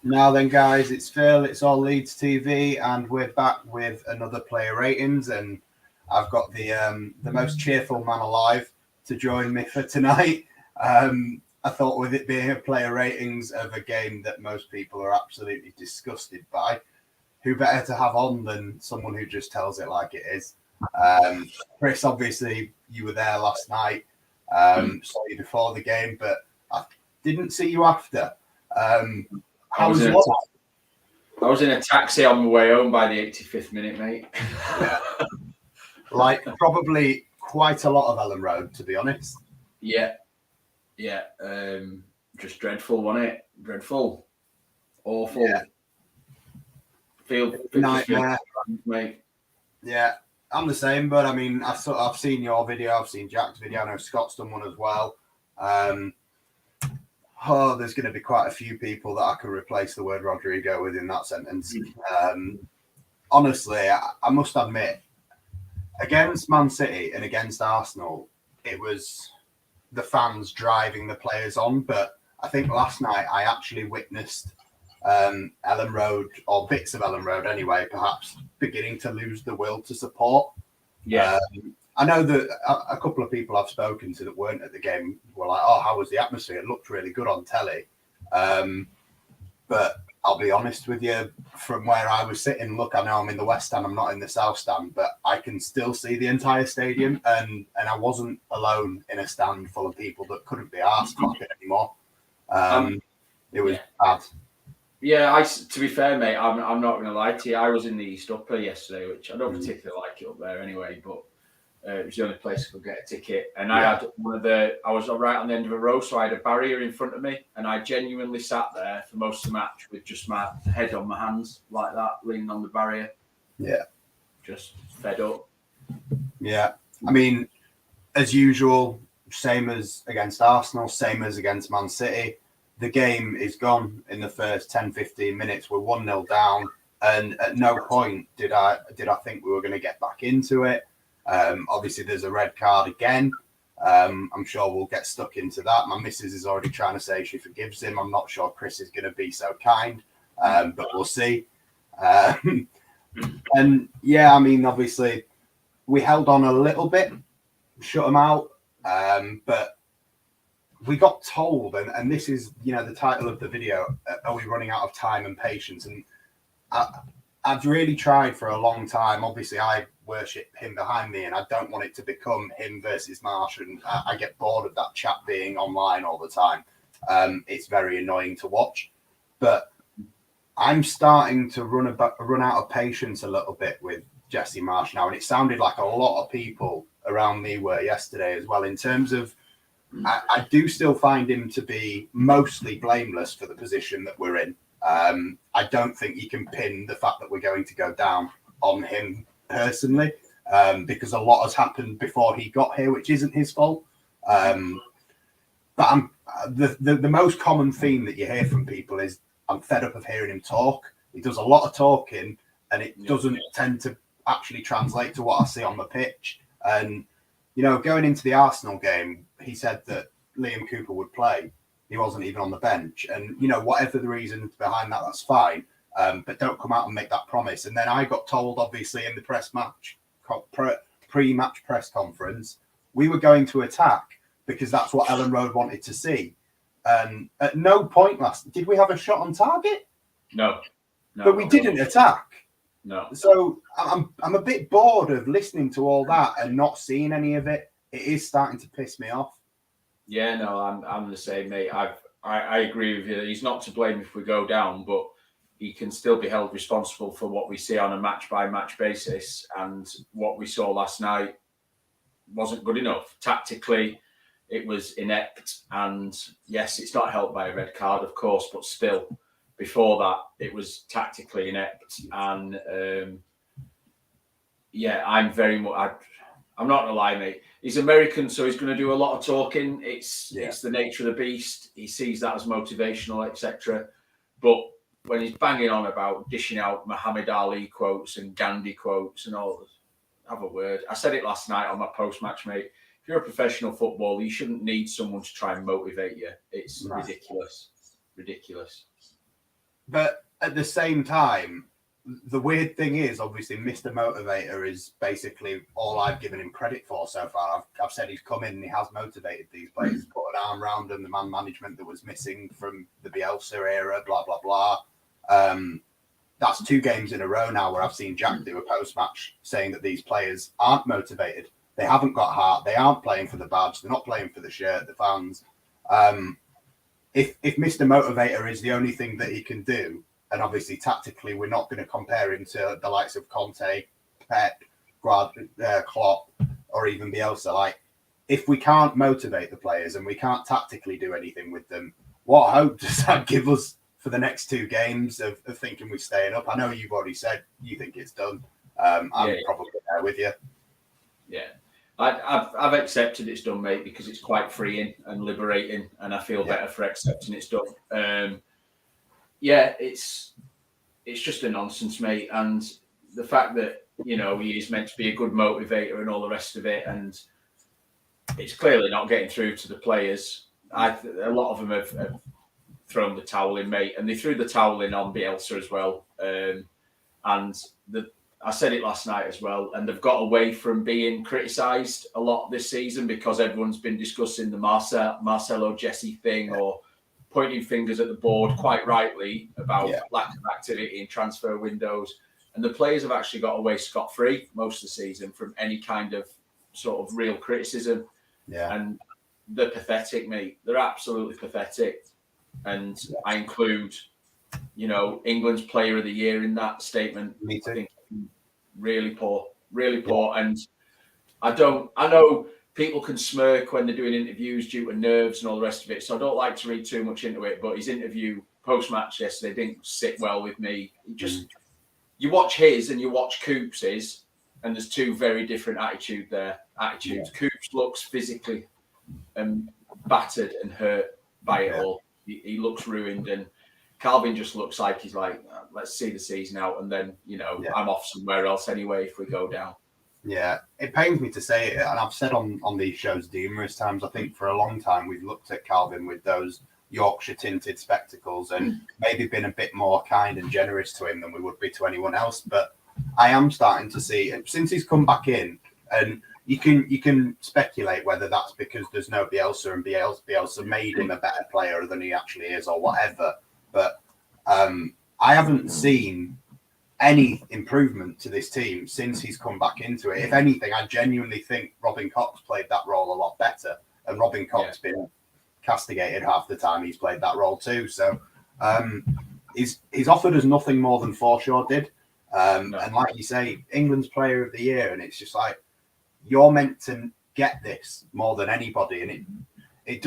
Now then, guys, it's Phil. It's all Leeds TV, and we're back with another player ratings. And I've got the most cheerful man alive to join me for tonight. I thought with it being a player ratings of a game that most people are absolutely disgusted by, who better to have on than someone who just tells it like it is. Chris, obviously, you were there last night. Saw you before the game, but I didn't see you after. I was in a taxi on my way home by the 85th minute, mate. Yeah. Like probably quite a lot of Ellen Road, to be honest. Yeah. Just dreadful, wasn't it? Dreadful, awful. Yeah. Feel nightmare, mate. Yeah, I'm the same, but I mean, I've seen your video, I've seen Jack's video. I know Scott's done one as well. There's going to be quite a few people that I could replace the word Rodrigo with in that sentence. Honestly, I must admit, against Man City and against Arsenal, it was the fans driving the players on. But I think last night I actually witnessed Ellen Road, or bits of Ellen Road anyway, perhaps beginning to lose the will to support. Yeah. I know that a couple of people I've spoken to that weren't at the game were like, "Oh, how was the atmosphere? It looked really good on telly." But I'll be honest with you, from where I was sitting, look, I know I'm in the West Stand, I'm not in the South Stand, but I can still see the entire stadium, and I wasn't alone in a stand full of people that couldn't be arsed clapping anymore. It was bad. Yeah, to be fair, mate, I'm not going to lie to you. I was in the East Upper yesterday, which I don't particularly like it up there anyway, but it was the only place I could get a ticket. And I had I was right on the end of a row, so I had a barrier in front of me, and I genuinely sat there for most of the match with just my head on my hands like that, leaning on the barrier. Yeah. Just fed up. Yeah. I mean, as usual, same as against Arsenal, same as against Man City. The game is gone in the first 10, 15 minutes. We're 1-0 down. And at no point did I think we were going to get back into it. Obviously, there's a red card again. I'm sure we'll get stuck into that. My missus is already trying to say she forgives him. I'm not sure Chris is going to be so kind, but we'll see. And yeah, I mean, obviously, we held on a little bit, shut them out, but we got told, and this is, the title of the video, are we running out of time and patience? And I've really tried for a long time. Obviously, I worship him behind me, and I don't want it to become him versus Marsch, and I get bored of that chat being online all the time. It's very annoying to watch, but I'm starting to run out of patience a little bit with Jesse Marsch now, and it sounded like a lot of people around me were yesterday as well, in terms of I do still find him to be mostly blameless for the position that we're in. I don't think you can pin the fact that we're going to go down on him personally, because a lot has happened before he got here, which isn't his fault. But the most common theme that you hear from people is, I'm fed up of hearing him talk. He does a lot of talking, and it doesn't tend to actually translate to what I see on the pitch. And, going into the Arsenal game, he said that Liam Cooper would play. He wasn't even on the bench. And, whatever the reasons behind that, that's fine. But don't come out and make that promise. And then I got told, obviously, in the pre-match press conference, we were going to attack because that's what Ellen Road wanted to see. And at no point did we have a shot on target? No. But we didn't attack. No. So I'm a bit bored of listening to all that and not seeing any of it. It is starting to piss me off. Yeah, no, I'm the same, mate. I agree with you. He's not to blame if we go down, but he can still be held responsible for what we see on a match-by-match basis. And what we saw last night wasn't good enough. Tactically, it was inept. And yes, it's not helped by a red card, of course, but still, before that, it was tactically inept. And I'm very much... I'm not going to lie, mate. He's American, so he's going to do a lot of talking. It's the nature of the beast. He sees that as motivational, etc. But when he's banging on about dishing out Muhammad Ali quotes and Gandhi quotes and all, have a word. I said it last night on my post-match, mate. If you're a professional footballer, you shouldn't need someone to try and motivate you. It's ridiculous. Ridiculous. But at the same time, the weird thing is, obviously, Mr. Motivator is basically all I've given him credit for so far. I've said he's come in and he has motivated these players, put an arm around them, the man management that was missing from the Bielsa era, blah, blah, blah. That's 2 games in a row now where I've seen Jack do a post-match saying that these players aren't motivated. They haven't got heart. They aren't playing for the badge. They're not playing for the shirt, the fans. If Mr. Motivator is the only thing that he can do, and obviously tactically we're not going to compare him to the likes of Conte, Pep, Klopp, or even Bielsa. Like, if we can't motivate the players and we can't tactically do anything with them, what hope does that give us for the next 2 games of thinking we're staying up? I know you've already said you think it's done. I'm probably there with you. Yeah. I've accepted it's done, mate, because it's quite freeing and liberating, and I feel better for accepting it's done. It's just a nonsense, mate. And the fact that, he is meant to be a good motivator and all the rest of it, and it's clearly not getting through to the players. A lot of them have thrown the towel in, mate, and they threw the towel in on Bielsa as well. I said it last night as well, and they've got away from being criticised a lot this season because everyone's been discussing the Marcelo Jesse thing or pointing fingers at the board, quite rightly, about lack of activity in transfer windows. And the players have actually got away scot-free most of the season from any kind of sort of real criticism. Yeah. And they're pathetic, mate. They're absolutely pathetic. And I include, England's Player of the Year in that statement. Me too. I think really poor. And I know people can smirk when they're doing interviews due to nerves and all the rest of it. So I don't like to read too much into it, but his interview post-match yesterday didn't sit well with me. You watch his and you watch Coops's, and there's 2 very different attitudes. Coops looks physically battered and hurt by it all. He looks ruined, and Calvin just looks like he's like, let's see the season out, and then, I'm off somewhere else anyway if we go down. Yeah, it pains me to say it, and I've said on these shows numerous times, I think for a long time we've looked at Calvin with those Yorkshire tinted spectacles and maybe been a bit more kind and generous to him than we would be to anyone else. But I am starting to see, since he's come back in, and you can speculate whether that's because there's no Bielsa and Bielsa made him a better player than he actually is or whatever. But I haven't seen any improvement to this team since he's come back into it. If anything, I genuinely think Robin Koch's played that role a lot better, and Robin Koch's been castigated half the time he's played that role too. So he's offered us nothing more than Forshaw did. And like you say, England's Player of the Year, and it's just like, you're meant to get this more than anybody, and it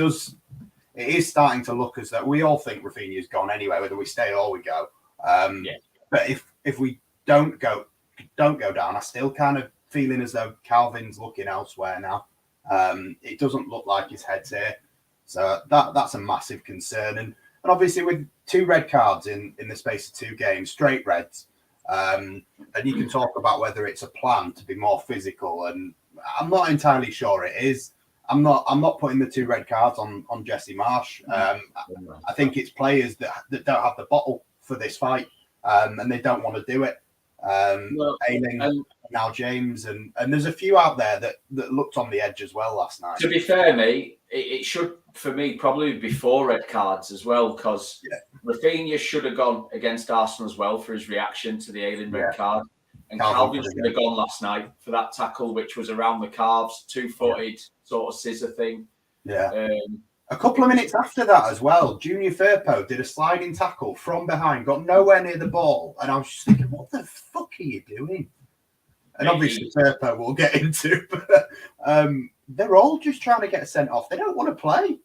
is starting to look as though we all think Rafinha's gone anyway, whether we stay or we go. But if we don't go down, I still kind of feeling as though Calvin's looking elsewhere now. It doesn't look like his head's here, so that's a massive concern. And obviously with 2 red cards in the space of 2 games, straight reds, and you can talk about whether it's a plan to be more physical, and I'm not entirely sure it is. I'm not putting the 2 red cards on Jesse Marsch. I think it's players that don't have the bottle for this fight, and they don't want to do it. Ayling, now James, and there's a few out there that looked on the edge as well last night. To be fair, mate, it should, for me, probably be 4 red cards as well, because Rafinha should have gone against Arsenal as well for his reaction to the Ayling red card. And Calvin should have gone last night for that tackle, which was around the calves, 2-footed sort of scissor thing. A couple of minutes after that as well, Junior Firpo did a sliding tackle from behind, got nowhere near the ball, and I was just thinking, what the fuck are you doing? And obviously Firpo we'll get into, but they're all just trying to get sent off. They don't want to play.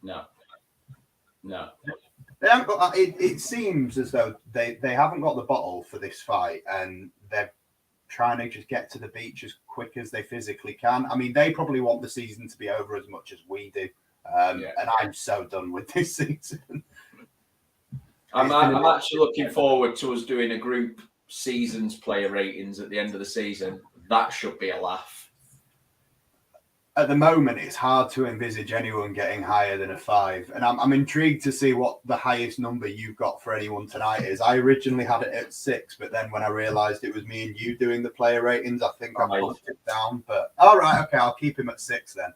No. They haven't got. It seems as though they haven't got the bottle for this fight, and they're trying to just get to the beach as quick as they physically can. I mean, they probably want the season to be over as much as we do, and I'm so done with this season. I'm actually looking forward to us doing a group seasons player ratings at the end of the season. That should be a laugh. at the moment, it's hard to envisage anyone getting higher than a 5. And I'm intrigued to see what the highest number you've got for anyone tonight is. I originally had it at 6, but then when I realised it was me and you doing the player ratings, I think I pushed it down. But all right, okay, I'll keep him at 6 then.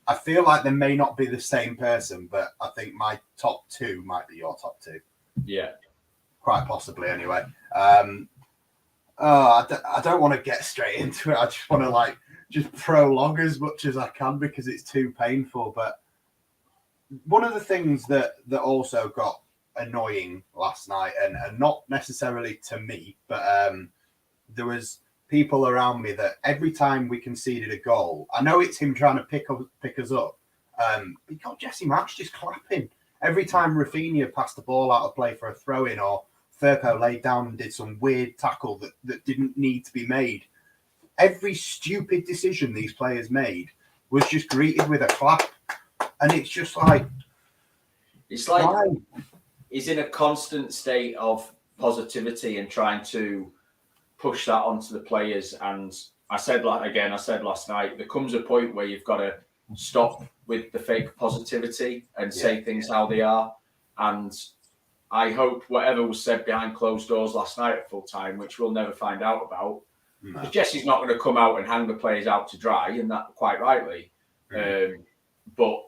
I feel like they may not be the same person, but I think my top 2 might be your top 2. Yeah. Quite possibly, anyway. I don't want to get straight into it. I just want to just prolong as much as I can because it's too painful. But one of the things that also got annoying last night, and not necessarily to me, but there was people around me that every time we conceded a goal, I know it's him trying to pick us up, we got Jesse Marsch just clapping. Every time Rafinha passed the ball out of play for a throw-in, or Firpo laid down and did some weird tackle that didn't need to be made, every stupid decision these players made was just greeted with a clap. And it's just like... It's like why? He's in a constant state of positivity and trying to push that onto the players. And I said last night, there comes a point where you've got to stop with the fake positivity and say things how they are. And I hope whatever was said behind closed doors last night at full time, which we'll never find out about, because Jesse's not going to come out and hang the players out to dry, and that quite rightly. But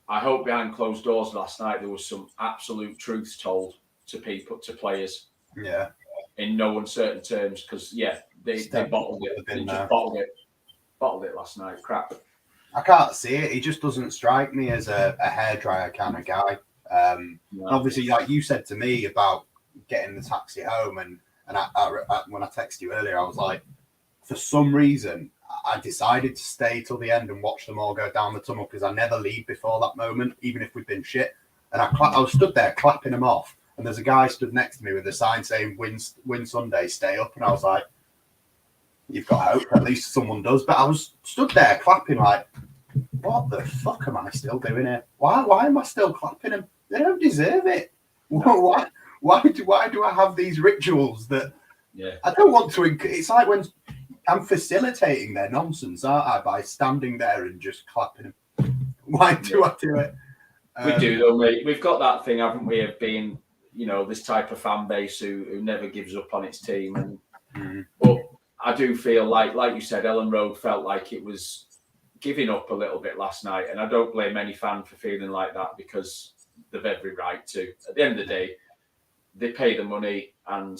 I hope behind closed doors last night there was some absolute truths told to players. Yeah. In no uncertain terms, because they bottled it. They just bottled it last night. Crap. I can't see it. He just doesn't strike me as a hairdryer kind of guy. Obviously, like you said to me about getting the taxi home, and I, when I texted you earlier, I was like, for some reason, I decided to stay till the end and watch them all go down the tunnel because I never leave before that moment, even if we've been shit. And I was stood there clapping them off, and there's a guy stood next to me with a sign saying "Win Sunday, stay up," and I was like, "You've got hope. At least someone does." But I was stood there clapping like, what the fuck am I still doing here? Why am I still clapping them? They don't deserve it. Why do I have these rituals that I don't want to? It's like when I'm facilitating their nonsense, aren't I? By standing there and just clapping them. Why do I do it? We do though, mate. We've got that thing, haven't we, of being, this type of fan base who never gives up on its team. But I do feel like you said, Ellen Road felt like it was giving up a little bit last night, and I don't blame any fan for feeling like that because they've every right to. At the end of the day, they pay the money, and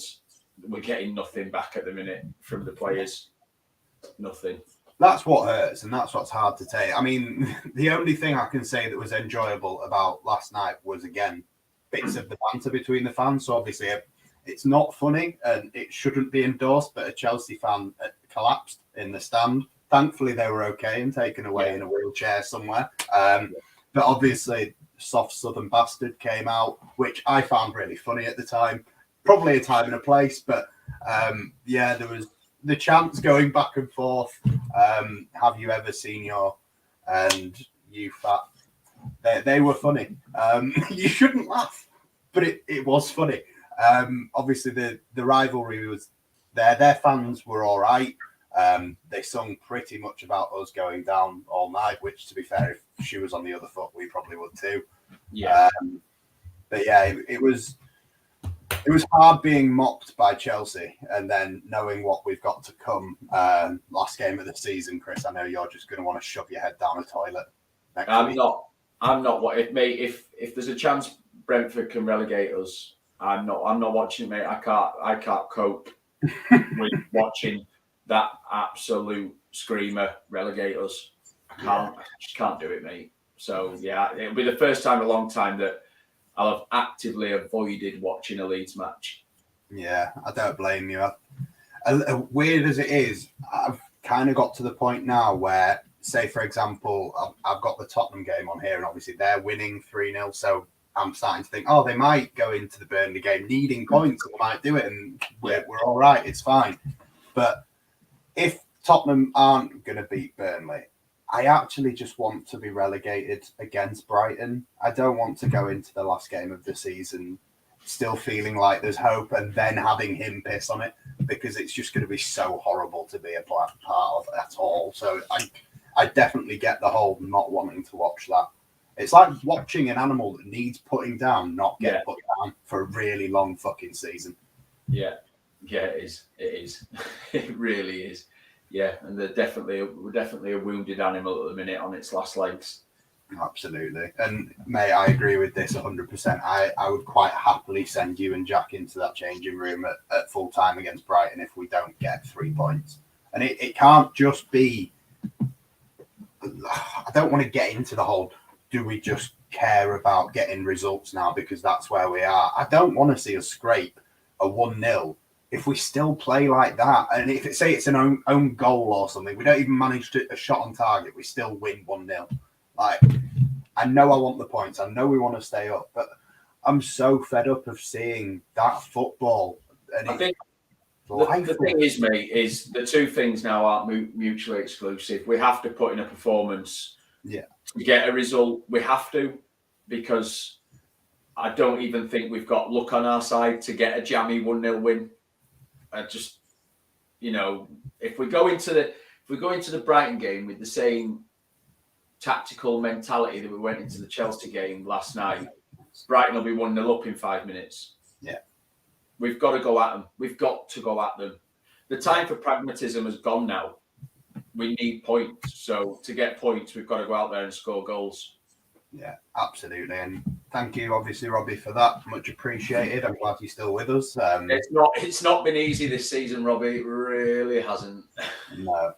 we're getting nothing back at the minute from the players. Nothing. That's what hurts, and that's what's hard to take. I mean, the only thing I can say that was enjoyable about last night was, again, bits of the banter between the fans. So obviously, it's not funny, and it shouldn't be endorsed, but a Chelsea fan collapsed in the stand. Thankfully, they were okay and taken away in a wheelchair somewhere. But obviously, Soft Southern Bastard came out, which I found really funny at the time. Probably a time and a place, but there was the chants going back and forth. Have you ever seen your... And you fat... They were funny. You shouldn't laugh, but it was funny. Obviously, the rivalry was there. Their fans were all right. They sung pretty much about us going down all night, which, to be fair, if she was on the other foot, we probably would too. Yeah. But yeah, it was hard being mocked by Chelsea, and then knowing what we've got to come last game of the season. Chris, I know you're just going to want to shove your head down a toilet. I'm not. What if there's a chance Brentford can relegate us? I'm not watching it, mate. I can't cope with watching that absolute screamer relegate us. I just can't do it, mate. So yeah, it'll be the first time in a long time that I'll have actively avoided watching a Leeds match. Yeah, I don't blame you. Weird as it is, I've kind of got to the point now where, say for example, I've got the Tottenham game on here, and obviously they're winning 3-0, so I'm starting to think, they might go into the Burnley game needing points, and they might do it, and we're all right, it's fine. But if Tottenham aren't going to beat Burnley, I actually just want to be relegated against Brighton. I don't want to go into the last game of the season still feeling like there's hope and then having him piss on it, because it's just going to be so horrible to be a part of at all. So I definitely get the whole not wanting to watch that. It's like watching an animal that needs putting down, not get put down for a really long fucking season. Yeah, it is. It is. It really is. Yeah, and we're definitely a wounded animal at the minute on its last legs. Absolutely. And mate, I agree with this 100%. I would quite happily send you and Jack into that changing room at full time against Brighton if we don't get 3 points. And it can't just be, I don't want to get into the whole, do we just care about getting results now because that's where we are? I don't want to see us scrape a 1-0 if we still play like that. And if say it's an own goal or something, we don't even manage a shot on target, we still win 1-0. Like, I know I want the points. I know we want to stay up, but I'm so fed up of seeing that football. And I think the thing is, mate, is the two things now aren't mutually exclusive. We have to put in a performance to get a result. We have to, because I don't even think we've got luck on our side to get a jammy 1-0 win. I just, if we go into the Brighton game with the same tactical mentality that we went into the Chelsea game last night, Brighton will be 1-0 up in 5 minutes. Yeah. We've got to go at them. We've got to go at them. The time for pragmatism has gone now. We need points. So to get points, we've got to go out there and score goals. Yeah, absolutely. And thank you, obviously, Robbie, for that. Much appreciated. I'm glad you're still with us. It's not been easy this season, Robbie. It really hasn't. No.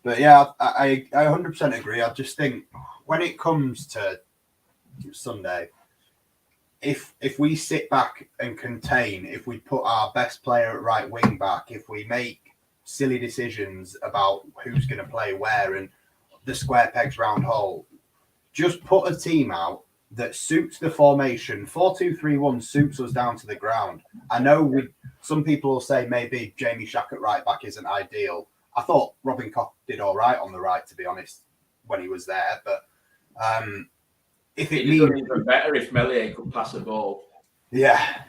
But yeah, I 100% agree. I just think when it comes to Sunday, if we sit back and contain, if we put our best player at right wing back, if we make silly decisions about who's going to play where and the square pegs round hole, just put a team out that suits the formation. 4-2-3-1 suits us down to the ground. I know some people will say maybe Jamie Shack at right back isn't ideal. I thought Robin Koch did all right on the right, to be honest, when he was there. But if it means even better if Melier could pass the ball. Yeah.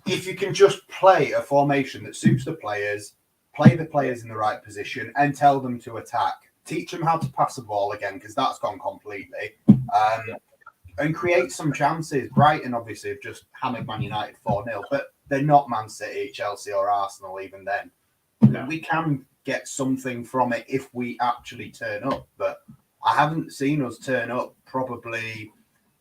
If you can just play a formation that suits the players, play the players in the right position and tell them to attack. Teach them how to pass the ball again, because that's gone completely. And create some chances. Brighton obviously have just hammered Man United 4-0, but they're not Man City, Chelsea or Arsenal even then. No. We can get something from it if we actually turn up, but I haven't seen us turn up probably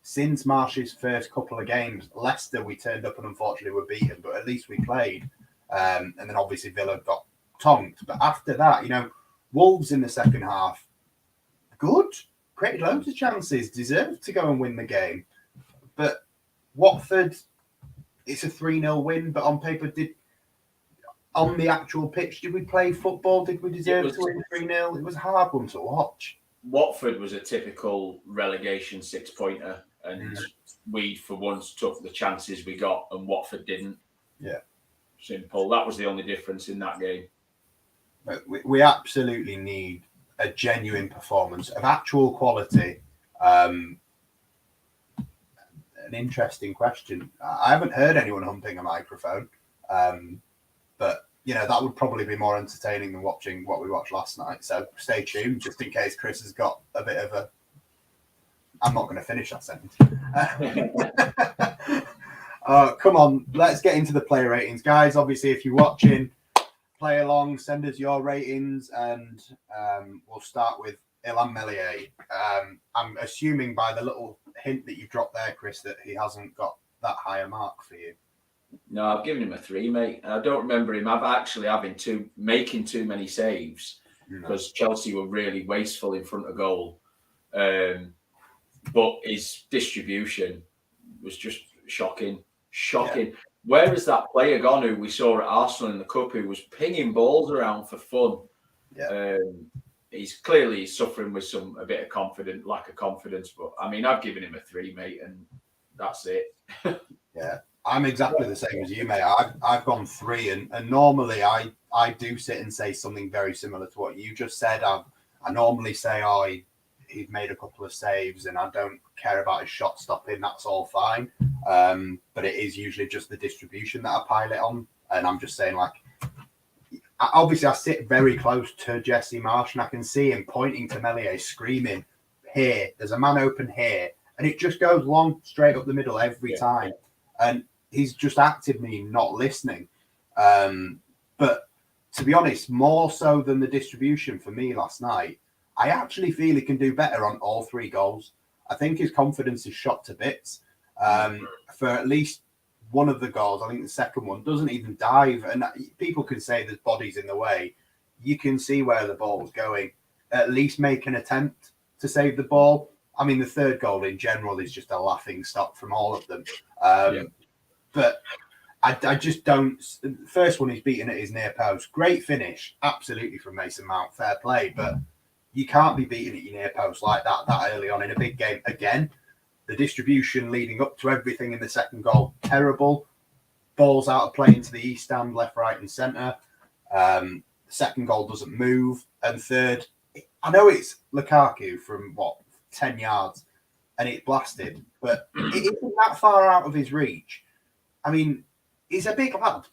since Marsch's first couple of games. Leicester, we turned up and unfortunately were beaten, but at least we played. And then obviously Villa got tonked. But after that, Wolves in the second half, good, created loads of chances, deserved to go and win the game. But Watford, it's a 3-0 win, but on paper, on the actual pitch, did we play football? Did we deserve to win 3-0? It was a hard one to watch. Watford was a typical relegation 6-pointer, and we, for once, took the chances we got, and Watford didn't. Yeah. Simple. That was the only difference in that game. We absolutely need a genuine performance of actual quality. An interesting question. I haven't heard anyone humping a microphone, but that would probably be more entertaining than watching what we watched last night. So stay tuned, just in case Chris has got a bit of a. I'm not going to finish that sentence. Come on, let's get into the player ratings, guys. Obviously, if you're watching, play along, send us your ratings, and we'll start with Ilham Melier. I'm assuming by the little hint that you've dropped there, Chris, that he hasn't got that high a mark for you. No, I've given him a 3, mate. And I don't remember him making too many saves because Chelsea were really wasteful in front of goal. But his distribution was just shocking. Yeah. Where has that player gone who we saw at Arsenal in the Cup who was pinging balls around for fun? Yeah. He's clearly suffering with a bit of lack of confidence. But I mean, I've given him a 3, mate, and that's it. Yeah, I'm exactly the same as you, mate. I've gone 3, and normally I do sit and say something very similar to what you just said. I normally say, he's made a couple of saves, and I don't care about his shot stopping. That's all fine. But it is usually just the distribution that I pile it on, and I'm just saying, like, obviously I sit very close to Jesse Marsch, and I can see him pointing to Meslier, screaming, "Here, there's a man open here," and it just goes long, straight up the middle every time. And he's just actively not listening. But to be honest, more so than the distribution for me last night, I actually feel he can do better on all 3 goals. I think his confidence is shot to bits. For at least one of the goals, I think the second one doesn't even dive. And people can say there's bodies in the way. You can see where the ball was going. At least make an attempt to save the ball. I mean, the third goal in general is just a laughing stock from all of them. But I just don't. The first one he's beaten at his near post. Great finish, absolutely, from Mason Mount. Fair play. But you can't be beating at your near post like that early on in a big game. Again, the distribution leading up to everything in the second goal, terrible. Balls out of play into the east stand, left, right, and centre. The second goal doesn't move. And third, I know it's Lukaku from 10 yards, and it blasted, but it isn't that far out of his reach. I mean, he's a big lad.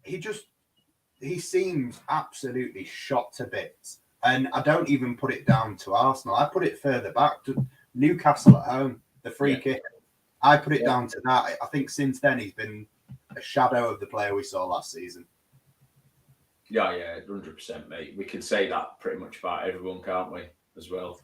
He seems absolutely shot to bits. And I don't even put it down to Arsenal. I put it further back to Newcastle at home, the free kick. I put it down to that. I think since then he's been a shadow of the player we saw last season. Yeah, 100%, mate. We can say that pretty much about everyone, can't we, as well?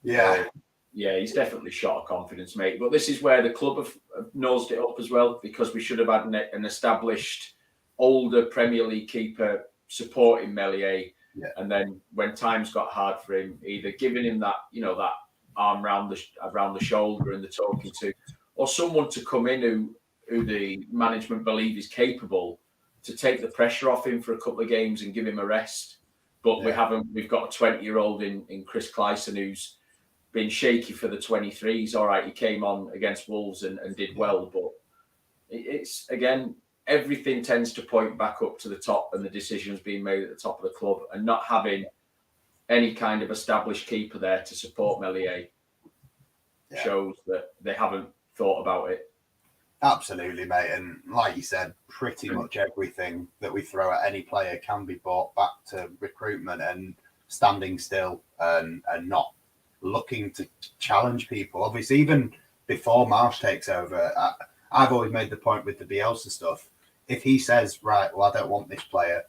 Yeah. He's definitely shot of confidence, mate. But this is where the club have nosed it up as well, because we should have had an established, older Premier League keeper supporting Meslier. Yeah. And then when times got hard for him, either giving him that, that arm around the shoulder and the talking to, or someone to come in who the management believe is capable to take the pressure off him for a couple of games and give him a rest. But we've got a 20-year-old in Chris Clyson who's been shaky for the 23s. All right, he came on against Wolves and did well, but it's, again, everything tends to point back up to the top and the decisions being made at the top of the club, and not having any kind of established keeper there to support Meslier shows that they haven't thought about it. Absolutely, mate. And like you said, pretty much everything that we throw at any player can be brought back to recruitment and standing still and not looking to challenge people. Obviously, even before Marsch takes over, I've always made the point with the Bielsa stuff. If he says, right, well, I don't want this player,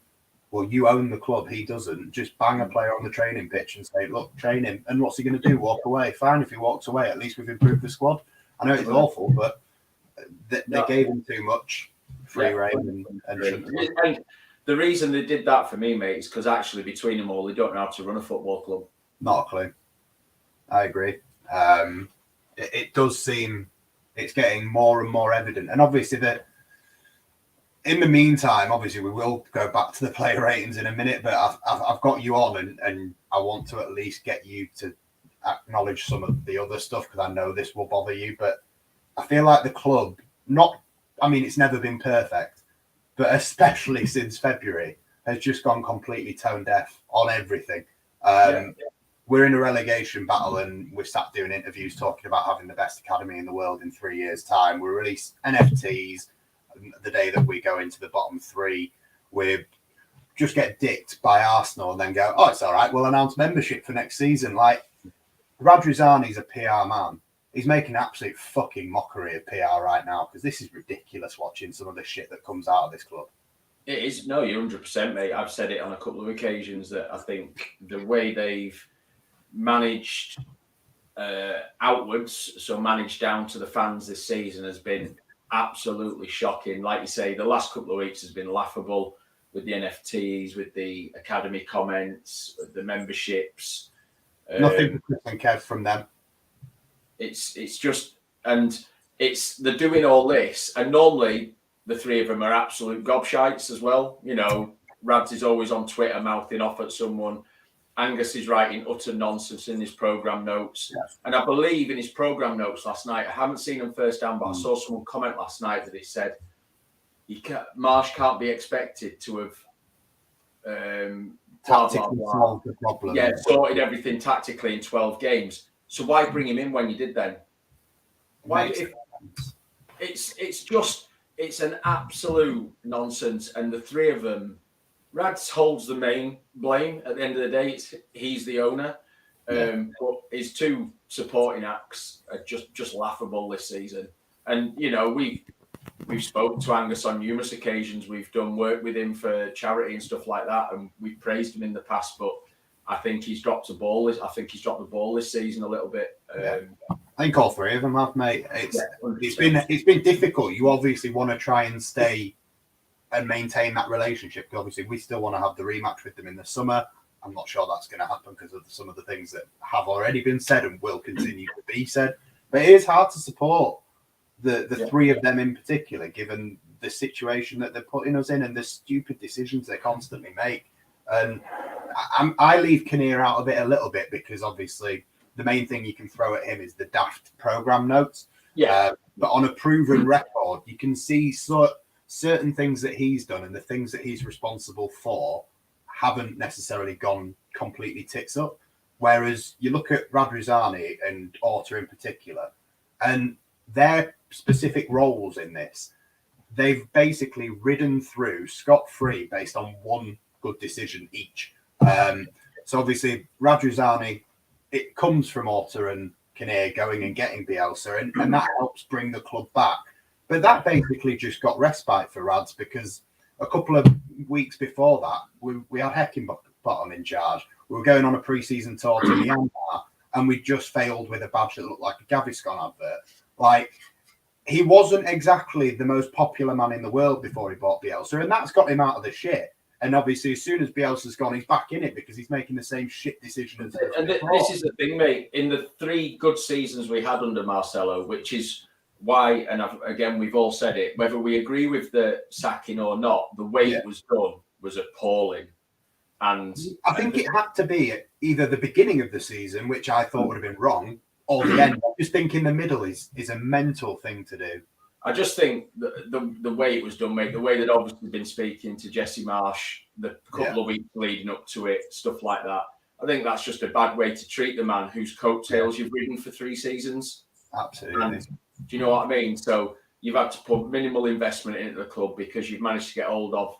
well, you own the club, he doesn't. Just bang a player on the training pitch and say, look, train him. And what's he going to do? Walk away. Fine, if he walks away, at least we've improved the squad. I know it's awful, but they gave him too much free rein and shouldn't. And the reason they did that for me, mate, is because actually between them all, they don't know how to run a football club. Not a clue. I agree. It does seem it's getting more and more evident. And obviously that in the meantime, obviously we will go back to the player ratings in a minute, but I've got you on and I want to at least get you to acknowledge some of the other stuff, because I know this will bother you, but I feel like the club, it's never been perfect, but especially since February, has just gone completely tone deaf on everything. We're in a relegation battle and we're sat doing interviews talking about having the best academy in the world in 3 years' time. We release NFTs the day that we go into the bottom 3. We just get dicked by Arsenal and then go, oh, it's all right, we'll announce membership for next season. Like, Radrizzani's a PR man. He's making absolute fucking mockery of PR right now, because this is ridiculous watching some of the shit that comes out of this club. It is. No, you're 100%, mate. I've said it on a couple of occasions that I think the way they've managed outwards, so managed down to the fans this season, has been absolutely shocking. Like you say, the last couple of weeks has been laughable with the NFTs, with the academy comments, with the memberships. Nothing for Chris and Kev from them. It's just, and they're doing all this, and normally the three of them are absolute gobshites as well. Rads is always on Twitter mouthing off at someone. Angus is writing utter nonsense in his programme notes. Yes. And I believe in his programme notes last night, I haven't seen them first down, but I saw someone comment last night that he said Marsch can't be expected to have tactically solved the problem. Yeah, sorted everything tactically in 12 games. So why bring him in when you did then? Why? It's an absolute nonsense. And the three of them, Rads holds the main blame at the end of the day. He's the owner. But his two supporting acts are just laughable this season. And we've spoken to Angus on numerous occasions. We've done work with him for charity and stuff like that, and we've praised him in the past. But I think he's dropped the ball. I think he's dropped the ball this season a little bit. I think all three of them have, mate. It's been difficult. You obviously want to try and stay and maintain that relationship. Obviously, we still want to have the rematch with them in the summer. I'm not sure that's going to happen because of some of the things that have already been said and will continue to be said. But it is hard to support the three of them in particular, given the situation that they're putting us in and the stupid decisions they constantly make. And I leave Kinnear out of it a little bit because obviously the main thing you can throw at him is the daft program notes. But on a proven record, you can see certain things that he's done and the things that he's responsible for haven't necessarily gone completely tits up. Whereas you look at Radrizzani and Orta in particular, and their specific roles in this, they've basically ridden through scot-free based on one good decision each. So obviously Radrizzani, it comes from Orta and Kinnear going and getting Bielsa, and that helps bring the club back. But that basically just got respite for Rads because a couple of weeks before that, we had Heckingbottom in charge. We were going on a pre-season tour to Myanmar, and we just failed with a badge that looked like a Gaviscon advert. Like, he wasn't exactly the most popular man in the world before he bought Bielsa, and that's got him out of the shit. And obviously, as soon as Bielsa's gone, he's back in it because he's making the same shit decision as this is the thing, mate. In the 3 good seasons we had under Marcelo, which is why, and again, we've all said it, whether we agree with the sacking or not, the way it was done was appalling. And I think it had to be at either the beginning of the season, which I thought would have been wrong, or the end. I just think in the middle is a mental thing to do. I just think the way it was done, mate, the way that obviously been speaking to Jesse Marsch the couple of weeks leading up to it, stuff like that. I think that's just a bad way to treat the man whose coattails you've ridden for 3 seasons. Absolutely. And, do you know what I mean? So you've had to put minimal investment into the club because you've managed to get hold of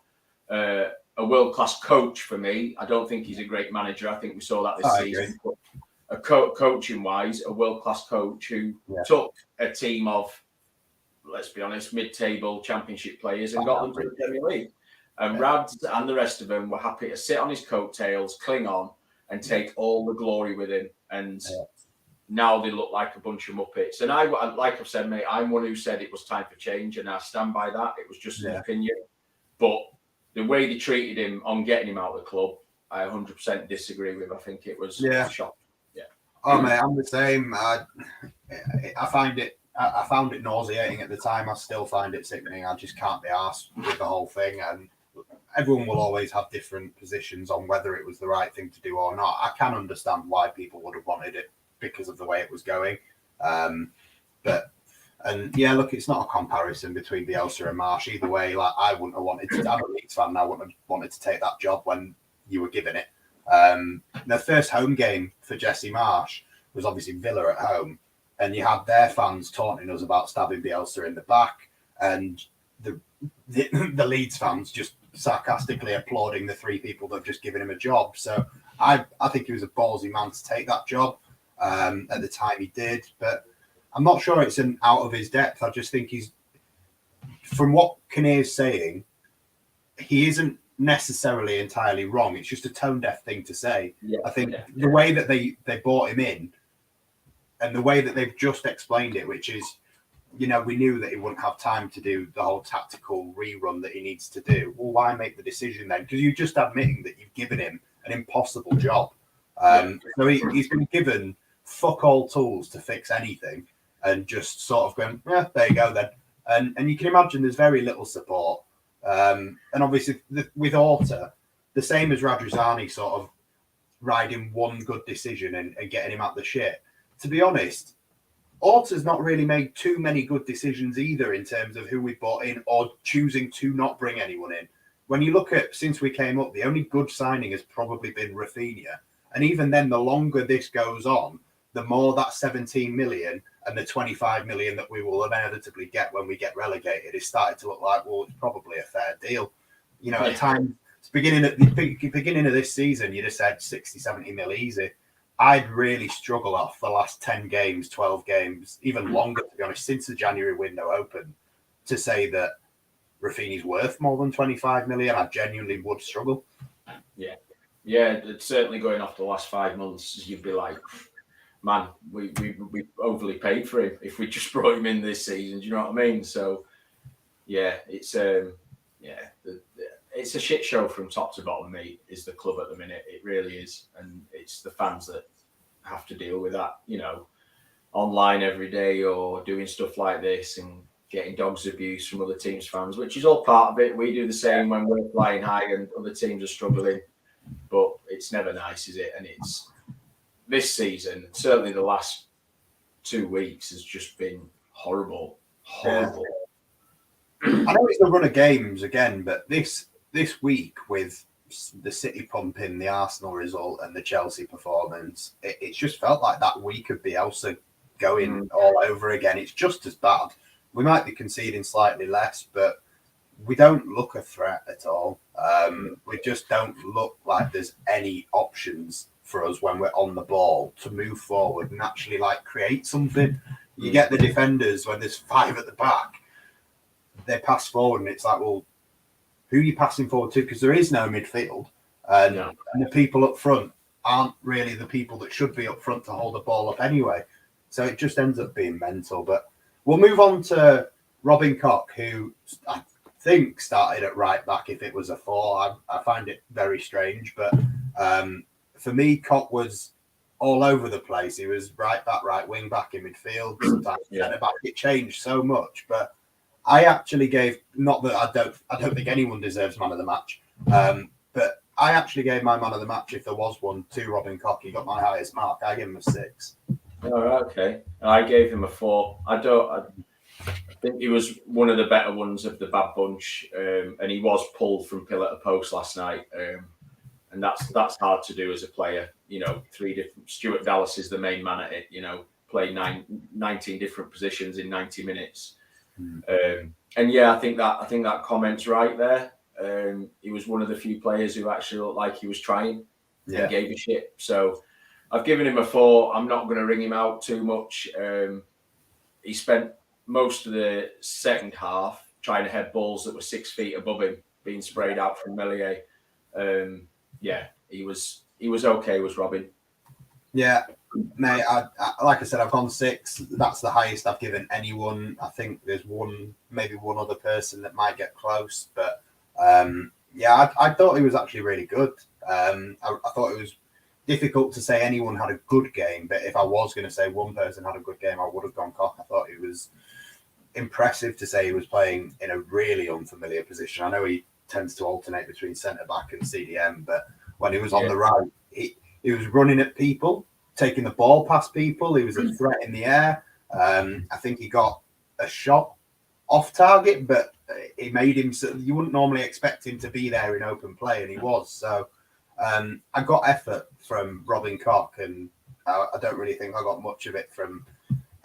a world-class coach for me. I don't think he's a great manager. I think we saw that this season. But coaching-wise, a world-class coach who took a team of, let's be honest, mid-table championship players and got them to the Premier League. And Rads and the rest of them were happy to sit on his coattails, cling on, and take all the glory with him. And now they look like a bunch of muppets. And I, like I've said, mate, I'm one who said it was time for change, and I stand by that. It was just an opinion. But the way they treated him on getting him out of the club, I 100% disagree with. I think it was shocking. Yeah. Oh, mate, I'm the same. I found it nauseating at the time. I still find it sickening. I just can't be arsed with the whole thing. And everyone will always have different positions on whether it was the right thing to do or not. I can understand why people would have wanted it because of the way it was going. Look, it's not a comparison between Bielsa and Marsch. Either way, like I wouldn't have wanted to. I'm a Leeds fan. I wouldn't have wanted to take that job when you were given it. The first home game for Jesse Marsch was obviously Villa at home, and you had their fans taunting us about stabbing Bielsa in the back, and the Leeds fans just sarcastically applauding the 3 people that have just given him a job. So I think he was a ballsy man to take that job. At the time he did, but I'm not sure it's an out of his depth. I just think he's, from what Kinnear's saying, he isn't necessarily entirely wrong. It's just a tone deaf thing to say. I think the way that they brought him in and the way that they've just explained it, which is, we knew that he wouldn't have time to do the whole tactical rerun that he needs to do. Well, why make the decision then? Because you're just admitting that you've given him an impossible job. So he's been given fuck all tools to fix anything and just sort of going, there you go then. And you can imagine there's very little support. And obviously with Orta, the same as Radrizzani sort of riding one good decision and getting him out the shit. To be honest, Orta's not really made too many good decisions either in terms of who we bought in or choosing to not bring anyone in. When you look at, since we came up, the only good signing has probably been Rafinha. And even then, the longer this goes on, the more that 17 million and the 25 million that we will inevitably get when we get relegated is starting to look like, well, it's probably a fair deal. At times beginning of this season, you'd have said 60, 70 mil easy. I'd really struggle off the last 10 games, 12 games, even longer, to be honest, since the January window opened, to say that Rafinha's worth more than 25 million. I genuinely would struggle. Yeah. Yeah, it's certainly going off the last 5 months, you'd be like, man, we overly paid for him if we just brought him in this season. Do you know what I mean? So, yeah, it's it's a shit show from top to bottom. Mate, is the club at the minute. It really is, and it's the fans that have to deal with that. You know, online every day or doing stuff like this and getting dogs abuse from other teams' fans, which is all part of it. We do the same when we're flying high and other teams are struggling, but it's never nice, is it? And it's this season, certainly the last 2 weeks, has just been horrible. I know it's a run of games again, but this week with the City pumping, the Arsenal result, and the Chelsea performance, it's just felt like that week of Bielsa going all over again. It's just as bad. We might be conceding slightly less, but we don't look a threat at all. We just don't look like there's any options for us when we're on the ball to move forward and actually like create something. You get the defenders when there's 5 at the back, they pass forward and it's like, well, who are you passing forward to? Because there is no midfield, and the people up front aren't really the people that should be up front to hold the ball up anyway. So it just ends up being mental. But we'll move on to Robin Koch, who I think started at right back if it was a 4. I find it very strange, but for me, Koch was all over the place. He was right back, right wing back in midfield, sometimes centre back. It changed so much, but I actually gave, not that I don't think anyone deserves man of the match, but I actually gave my man of the match, if there was one, to Robin Koch. He got my highest mark. I gave him a 6. All right, okay. I gave him a 4. I think he was one of the better ones of the bad bunch, and he was pulled from pillar to post last night, and that's hard to do as a player. You know, 3 different. Stuart Dallas is the main man at it. You know, played 19 different positions in 90 minutes. And yeah, I think that comment's right there. He was one of the few players who actually looked like he was trying and gave a shit. So I've given him a 4. I'm not going to ring him out too much. He spent most of the second half trying to head balls that were 6 feet above him, being sprayed out from Melier. He was okay, was Robin. Yeah, mate, I like I said, I've gone 6. That's the highest I've given anyone. I think there's maybe one other person that might get close, but I thought he was actually really good. I thought it was difficult to say anyone had a good game, but if I was going to say one person had a good game, I would have gone Koch. I thought it was impressive to say he was playing in a really unfamiliar position. I know he tends to alternate between centre back and CDM, but when he was on the right, he was running at people, taking the ball past people. He was a threat in the air. I think he got a shot off target, but it made him. You wouldn't normally expect him to be there in open play, and he was. So I got effort from Robin Koch, and I don't really think I got much of it from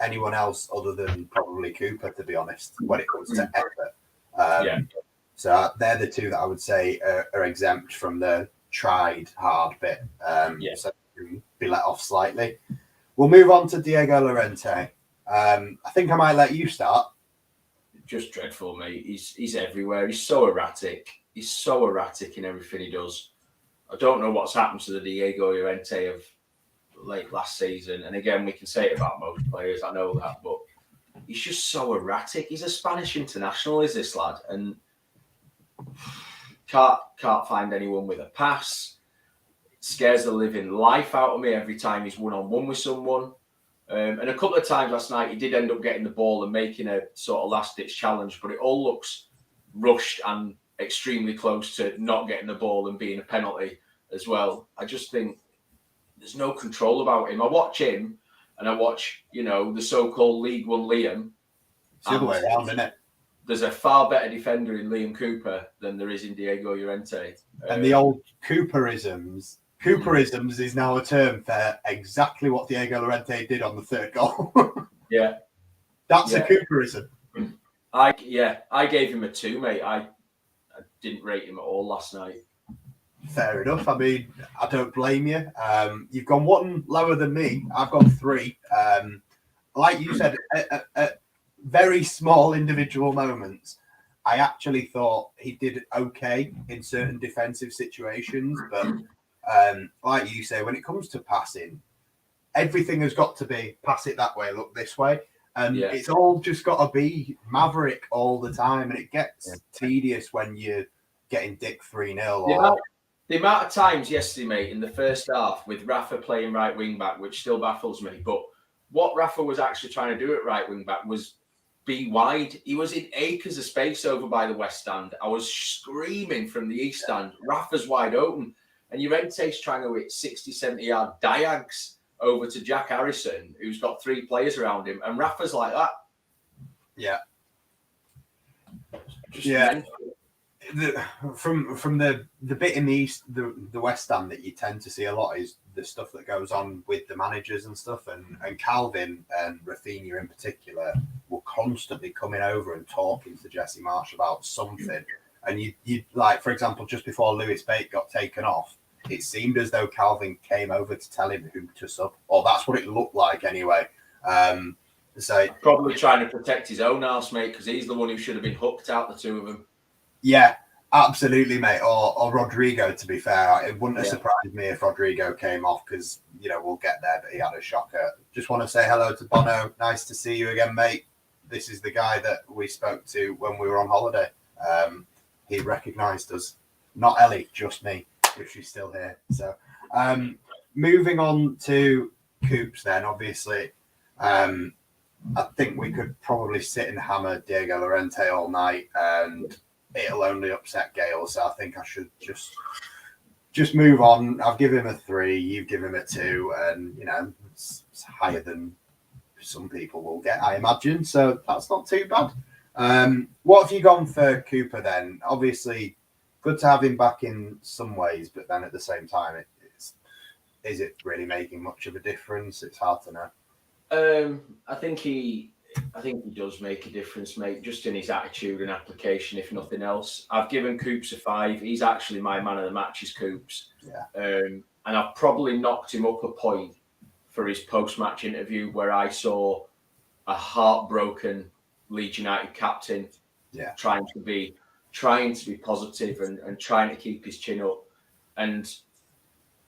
anyone else other than probably Cooper, to be honest, when it comes to effort. So they're the 2 that I would say are exempt from the tried hard bit. So be let off slightly. We'll move on to Diego Llorente. I think I might let you start. Just dreadful, mate. He's everywhere. He's so erratic. He's so erratic in everything he does. I don't know what's happened to the Diego Llorente of late last season. And again, we can say it about most players. I know that, but he's just so erratic. He's a Spanish international, is this lad? And can't find anyone with a pass. It scares the living life out of me every time he's one-on-one with someone. And a couple of times last night, he did end up getting the ball and making a sort of last-ditch challenge, but it all looks rushed and extremely close to not getting the ball and being a penalty as well. I just think there's no control about him. I watch him and I watch, the so-called League One Liam. It's the other way around, isn't it? There's a far better defender in Liam Cooper than there is in Diego Llorente. And the old Cooperisms is now a term for exactly what Diego Llorente did on the 3rd goal. That's a Cooperism. I gave him a 2, mate. I didn't rate him at all last night. Fair enough. I mean, I don't blame you. You've gone one lower than me. I've gone 3. Like you said, at very small individual moments, I actually thought he did okay in certain defensive situations. But like you say, when it comes to passing, everything has got to be pass it that way, look this way. And it's all just got to be maverick all the time. And it gets tedious when you're getting dick 3-0. The amount of times yesterday, mate, in the first half with Rafa playing right wing back, which still baffles me, but what Rafa was actually trying to do at right wing back was be wide. He was in acres of space over by the west stand. I was screaming from the east stand, Rafa's wide open. And Llorente's trying to hit 60, 70-yard diags over to Jack Harrison, who's got 3 players around him. And Rafa's like that. Yeah. Mental. From the bit in the east, the west stand that you tend to see a lot is the stuff that goes on with the managers and stuff, and Calvin and Rafinha in particular were constantly coming over and talking to Jesse Marsch about something. And you like, for example, just before Lewis Bate got taken off, it seemed as though Calvin came over to tell him who to sub, or that's what it looked like anyway. So probably trying to protect his own arse, mate, because he's the one who should have been hooked out, the 2 of them. Yeah, absolutely, mate. Or Rodrigo, to be fair. It wouldn't have surprised me if Rodrigo came off because, we'll get there, but he had a shocker. Just want to say hello to Bono. Nice to see you again, mate. This is the guy that we spoke to when we were on holiday. He recognised us. Not Ellie, just me, if she's still here. So, moving on to Coops then, obviously. I think we could probably sit and hammer Diego Llorente all night and it'll only upset Gale, so I think I should just move on. I've given him a 3, you've given him a 2, and it's higher than some people will get, I imagine. So that's not too bad. What have you gone for Cooper then? Obviously, good to have him back in some ways, but then at the same time, is it really making much of a difference? It's hard to know. I think he does make a difference, mate, just in his attitude and application, if nothing else. I've given Coops a 5. He's actually my man of the match, is Coops. Yeah. And I've probably knocked him up a point for his post-match interview where I saw a heartbroken Leeds United captain trying to be positive and trying to keep his chin up. And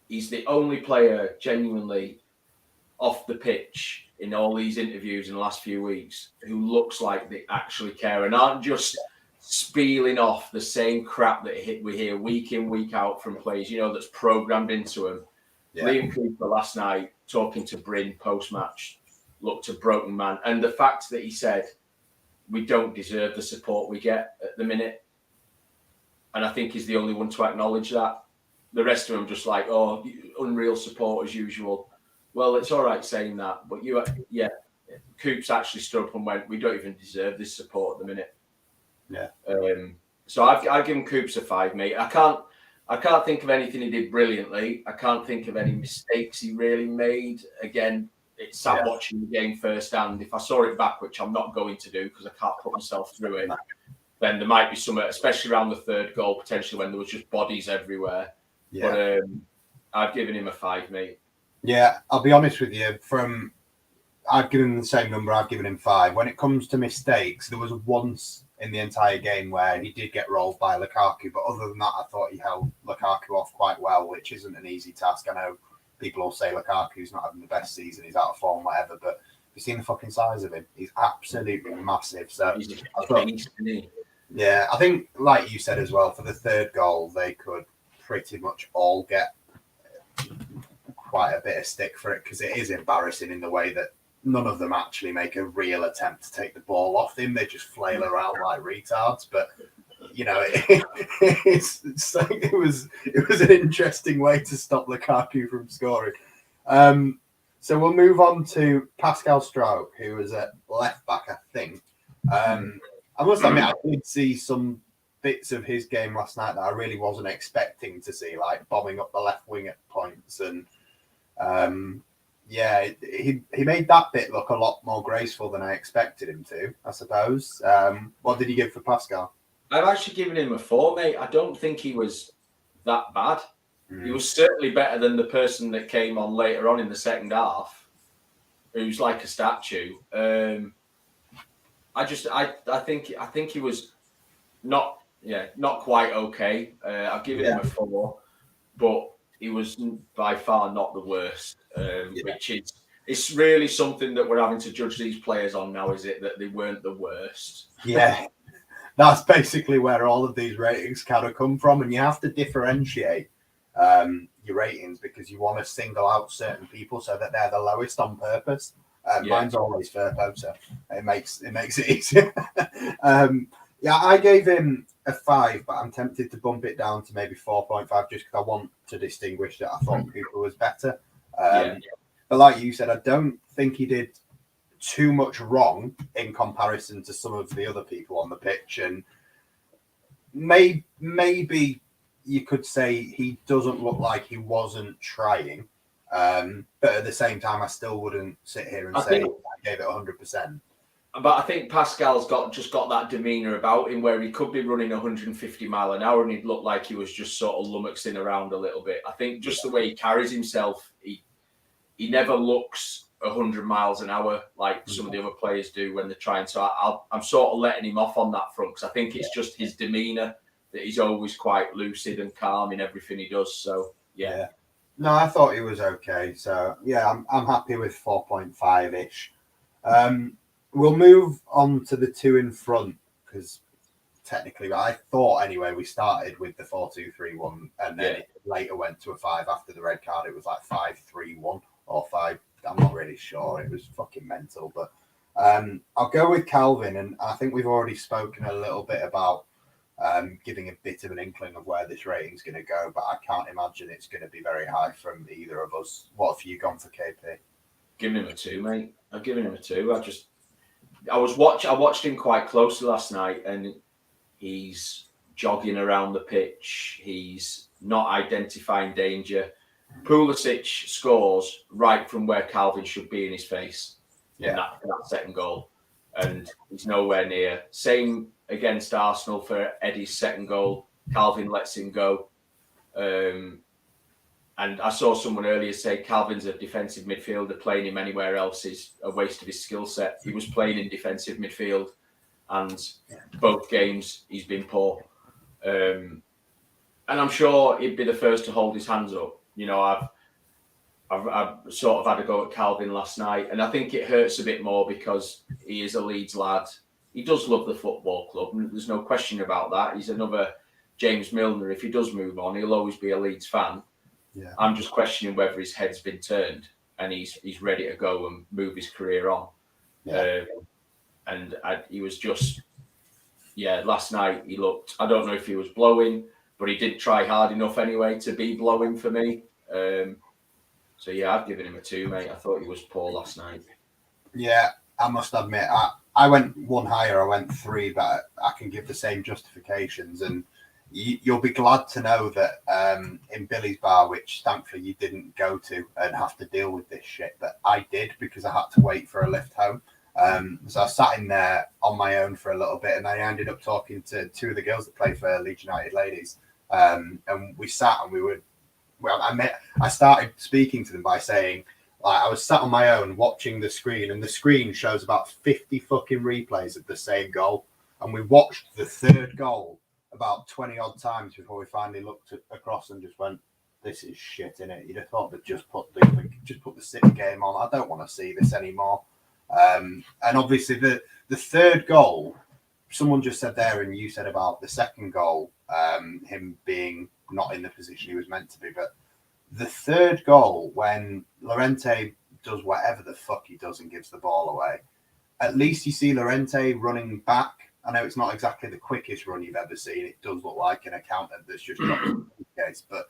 he's the only player genuinely off the pitch in all these interviews in the last few weeks who looks like they actually care and aren't just spieling off the same crap that we hear week in, week out from players, that's programmed into him. Yeah. Liam Cooper last night talking to Bryn post-match looked a broken man. And the fact that he said, we don't deserve the support we get at the minute. And I think he's the only one to acknowledge that. The rest of them just like, unreal support as usual. Well, it's all right saying that, but Coops actually stood up and went, we don't even deserve this support at the minute. Yeah. So I've given Coops a 5, mate. I can't think of anything he did brilliantly. I can't think of any mistakes he really made. Again, it's sad watching the game firsthand. If I saw it back, which I'm not going to do because I can't put myself through it, then there might be some, especially around the 3rd goal, potentially when there was just bodies everywhere. Yeah. But I've given him a 5, mate. Yeah, I'll be honest with you. I've given him the same number. I've given him 5. When it comes to mistakes, there was once in the entire game where he did get rolled by Lukaku, but other than that, I thought he held Lukaku off quite well, which isn't an easy task. I know people will say Lukaku's not having the best season, he's out of form, whatever, but you've seen the fucking size of him. He's absolutely massive. So I think, like you said as well, for the 3rd goal, they could pretty much all get quite a bit of stick for it because it is embarrassing in the way that none of them actually make a real attempt to take the ball off him. They just flail around like retards. But it was an interesting way to stop Lukaku from scoring. So we'll move on to Pascal Stroke, who was at left back, I think. I must admit, I did see some bits of his game last night that I really wasn't expecting to see, like bombing up the left wing at points and. He made that bit look a lot more graceful than I expected him to, I suppose. What did you give for Pascal? I've actually given him a 4, mate. I don't think he was that bad. He was certainly better than the person that came on later on in the second half, who's like a statue. I think he was not quite okay. I've given him a 4, but he was by far not the worst. Which is it's really something that we're having to judge these players on now, is it? That they weren't the worst. Yeah, that's basically where all of these ratings kind of come from, and you have to differentiate your ratings because you want to single out certain people so that they're the lowest on purpose. Mine's always Firpo, so it makes it easier. I gave him a 5, but I'm tempted to bump it down to maybe 4.5 just because I want to distinguish that I thought Cooper was better. But like you said, I don't think he did too much wrong in comparison to some of the other people on the pitch, and maybe you could say he doesn't look like he wasn't trying, but at the same time I still wouldn't sit here and say I gave it 100%. But I think Pascal's got that demeanour about him where he could be running 150 mile an hour and he'd look like he was just sort of lummoxing around a little bit. I think just the way he carries himself, he never looks 100 miles an hour like some of the other players do when they're trying. So I'm sort of letting him off on that front because I think it's just his demeanour that he's always quite lucid and calm in everything he does. So, yeah. No, I thought he was okay. So, yeah, I'm happy with 4.5-ish. We'll move on to the 2 in front because technically, I thought anyway, we started with the 4-2-3-1 and then it later went to a 5 after the red card. It was like 5-3-1 or 5. I'm not really sure. It was fucking mental. But I'll go with Calvin, and I think we've already spoken a little bit about giving a bit of an inkling of where this rating's going to go, but I can't imagine it's going to be very high from either of us. What have you gone for, KP? Giving him a 2, mate. I've given him a 2. I watched him quite closely last night, and he's jogging around the pitch. He's not identifying danger. Pulisic scores right from where Calvin should be in his face in that second goal, and he's nowhere near. Same against Arsenal for Eddie's second goal. Calvin lets him go. And I saw someone earlier say Calvin's a defensive midfielder. Playing him anywhere else is a waste of his skill set. He was playing in defensive midfield, and both games he's been poor. And I'm sure he'd be the first to hold his hands up. You know, I've sort of had a go at Calvin last night, and I think it hurts a bit more because he is a Leeds lad. He does love the football club, and there's no question about that. He's another James Milner. If he does move on, he'll always be a Leeds fan. Yeah. I'm just questioning whether his head's been turned and he's ready to go and move his career on. Yeah. He was just, last night he looked, I don't know if he was blowing, but he did try hard enough anyway to be blowing for me. I've given him a 2, mate. I thought he was poor last night. Yeah, I must admit, I went 1 higher, I went 3, but I can give the same justifications. And you'll be glad to know that in Billy's bar, which thankfully you didn't go to and have to deal with this shit, but I did because I had to wait for a lift home. So I sat in there on my own for a little bit, and I ended up talking to 2 of the girls that play for Leeds United ladies. And we sat and I started speaking to them by saying, like, I was sat on my own watching the screen, and the screen shows about 50 fucking replays of the same goal. And we watched the third goal about 20 odd times before we finally looked across and just went, this is shit, innit? You'd have thought that just put the City game on. I don't want to see this anymore. And obviously the third goal, someone just said there, and you said about the second goal, him being not in the position he was meant to be. But the third goal, when Llorente does whatever the fuck he does and gives the ball away, at least you see Llorente running back. I know it's not exactly the quickest run you've ever seen. It does look like an accountant that's just dropped the case. But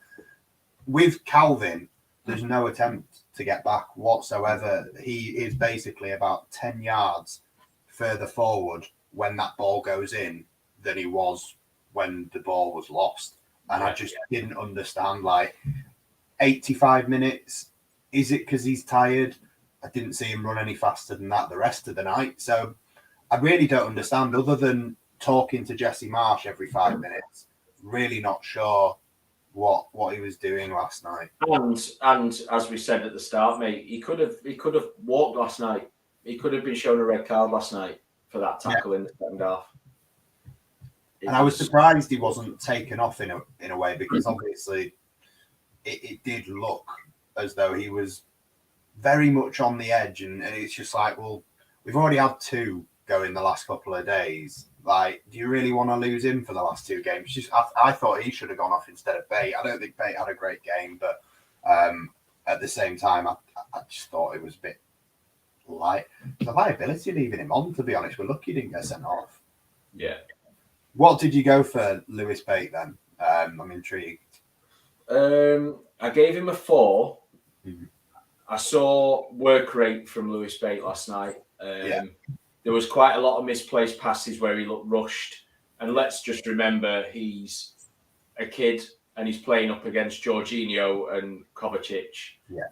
with Calvin, there's no attempt to get back whatsoever. He is basically about 10 yards further forward when that ball goes in than he was when the ball was lost. And I just didn't understand, like, 85 minutes, is it because he's tired? I didn't see him run any faster than that the rest of the night. So I really don't understand, other than talking to Jesse Marsch every 5 minutes. Really not sure what he was doing last night. And as we said at the start, mate, he could have walked last night. He could have been shown a red card last night for that tackle in the second half. And I was surprised he wasn't taken off in a way, because obviously it did look as though he was very much on the edge, and it's just like, well, we've already had 2 go in the last couple of days. Like, do you really want to lose him for the last 2 games? Just I thought he should have gone off instead of Bate. I don't think Bate had a great game, but at the same time, I just thought it was a bit light. The liability leaving him on, to be honest. We're lucky he didn't get sent off. Yeah. What did you go for Lewis Bate then? I'm intrigued. I gave him a 4. Mm-hmm. I saw work rate from Lewis Bate last night. There was quite a lot of misplaced passes where he looked rushed. And let's just remember, he's a kid and he's playing up against Jorginho and Kovacic. Yeah.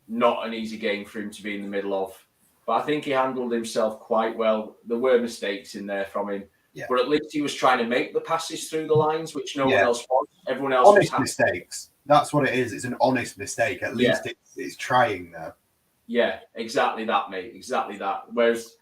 Not an easy game for him to be in the middle of. But I think he handled himself quite well. There were mistakes in there from him. Yeah. But at least he was trying to make the passes through the lines, which no one else was. Everyone else honest was mistakes. That's what it is. It's an honest mistake. At least it's trying there. Yeah, exactly that, mate. Exactly that. Whereas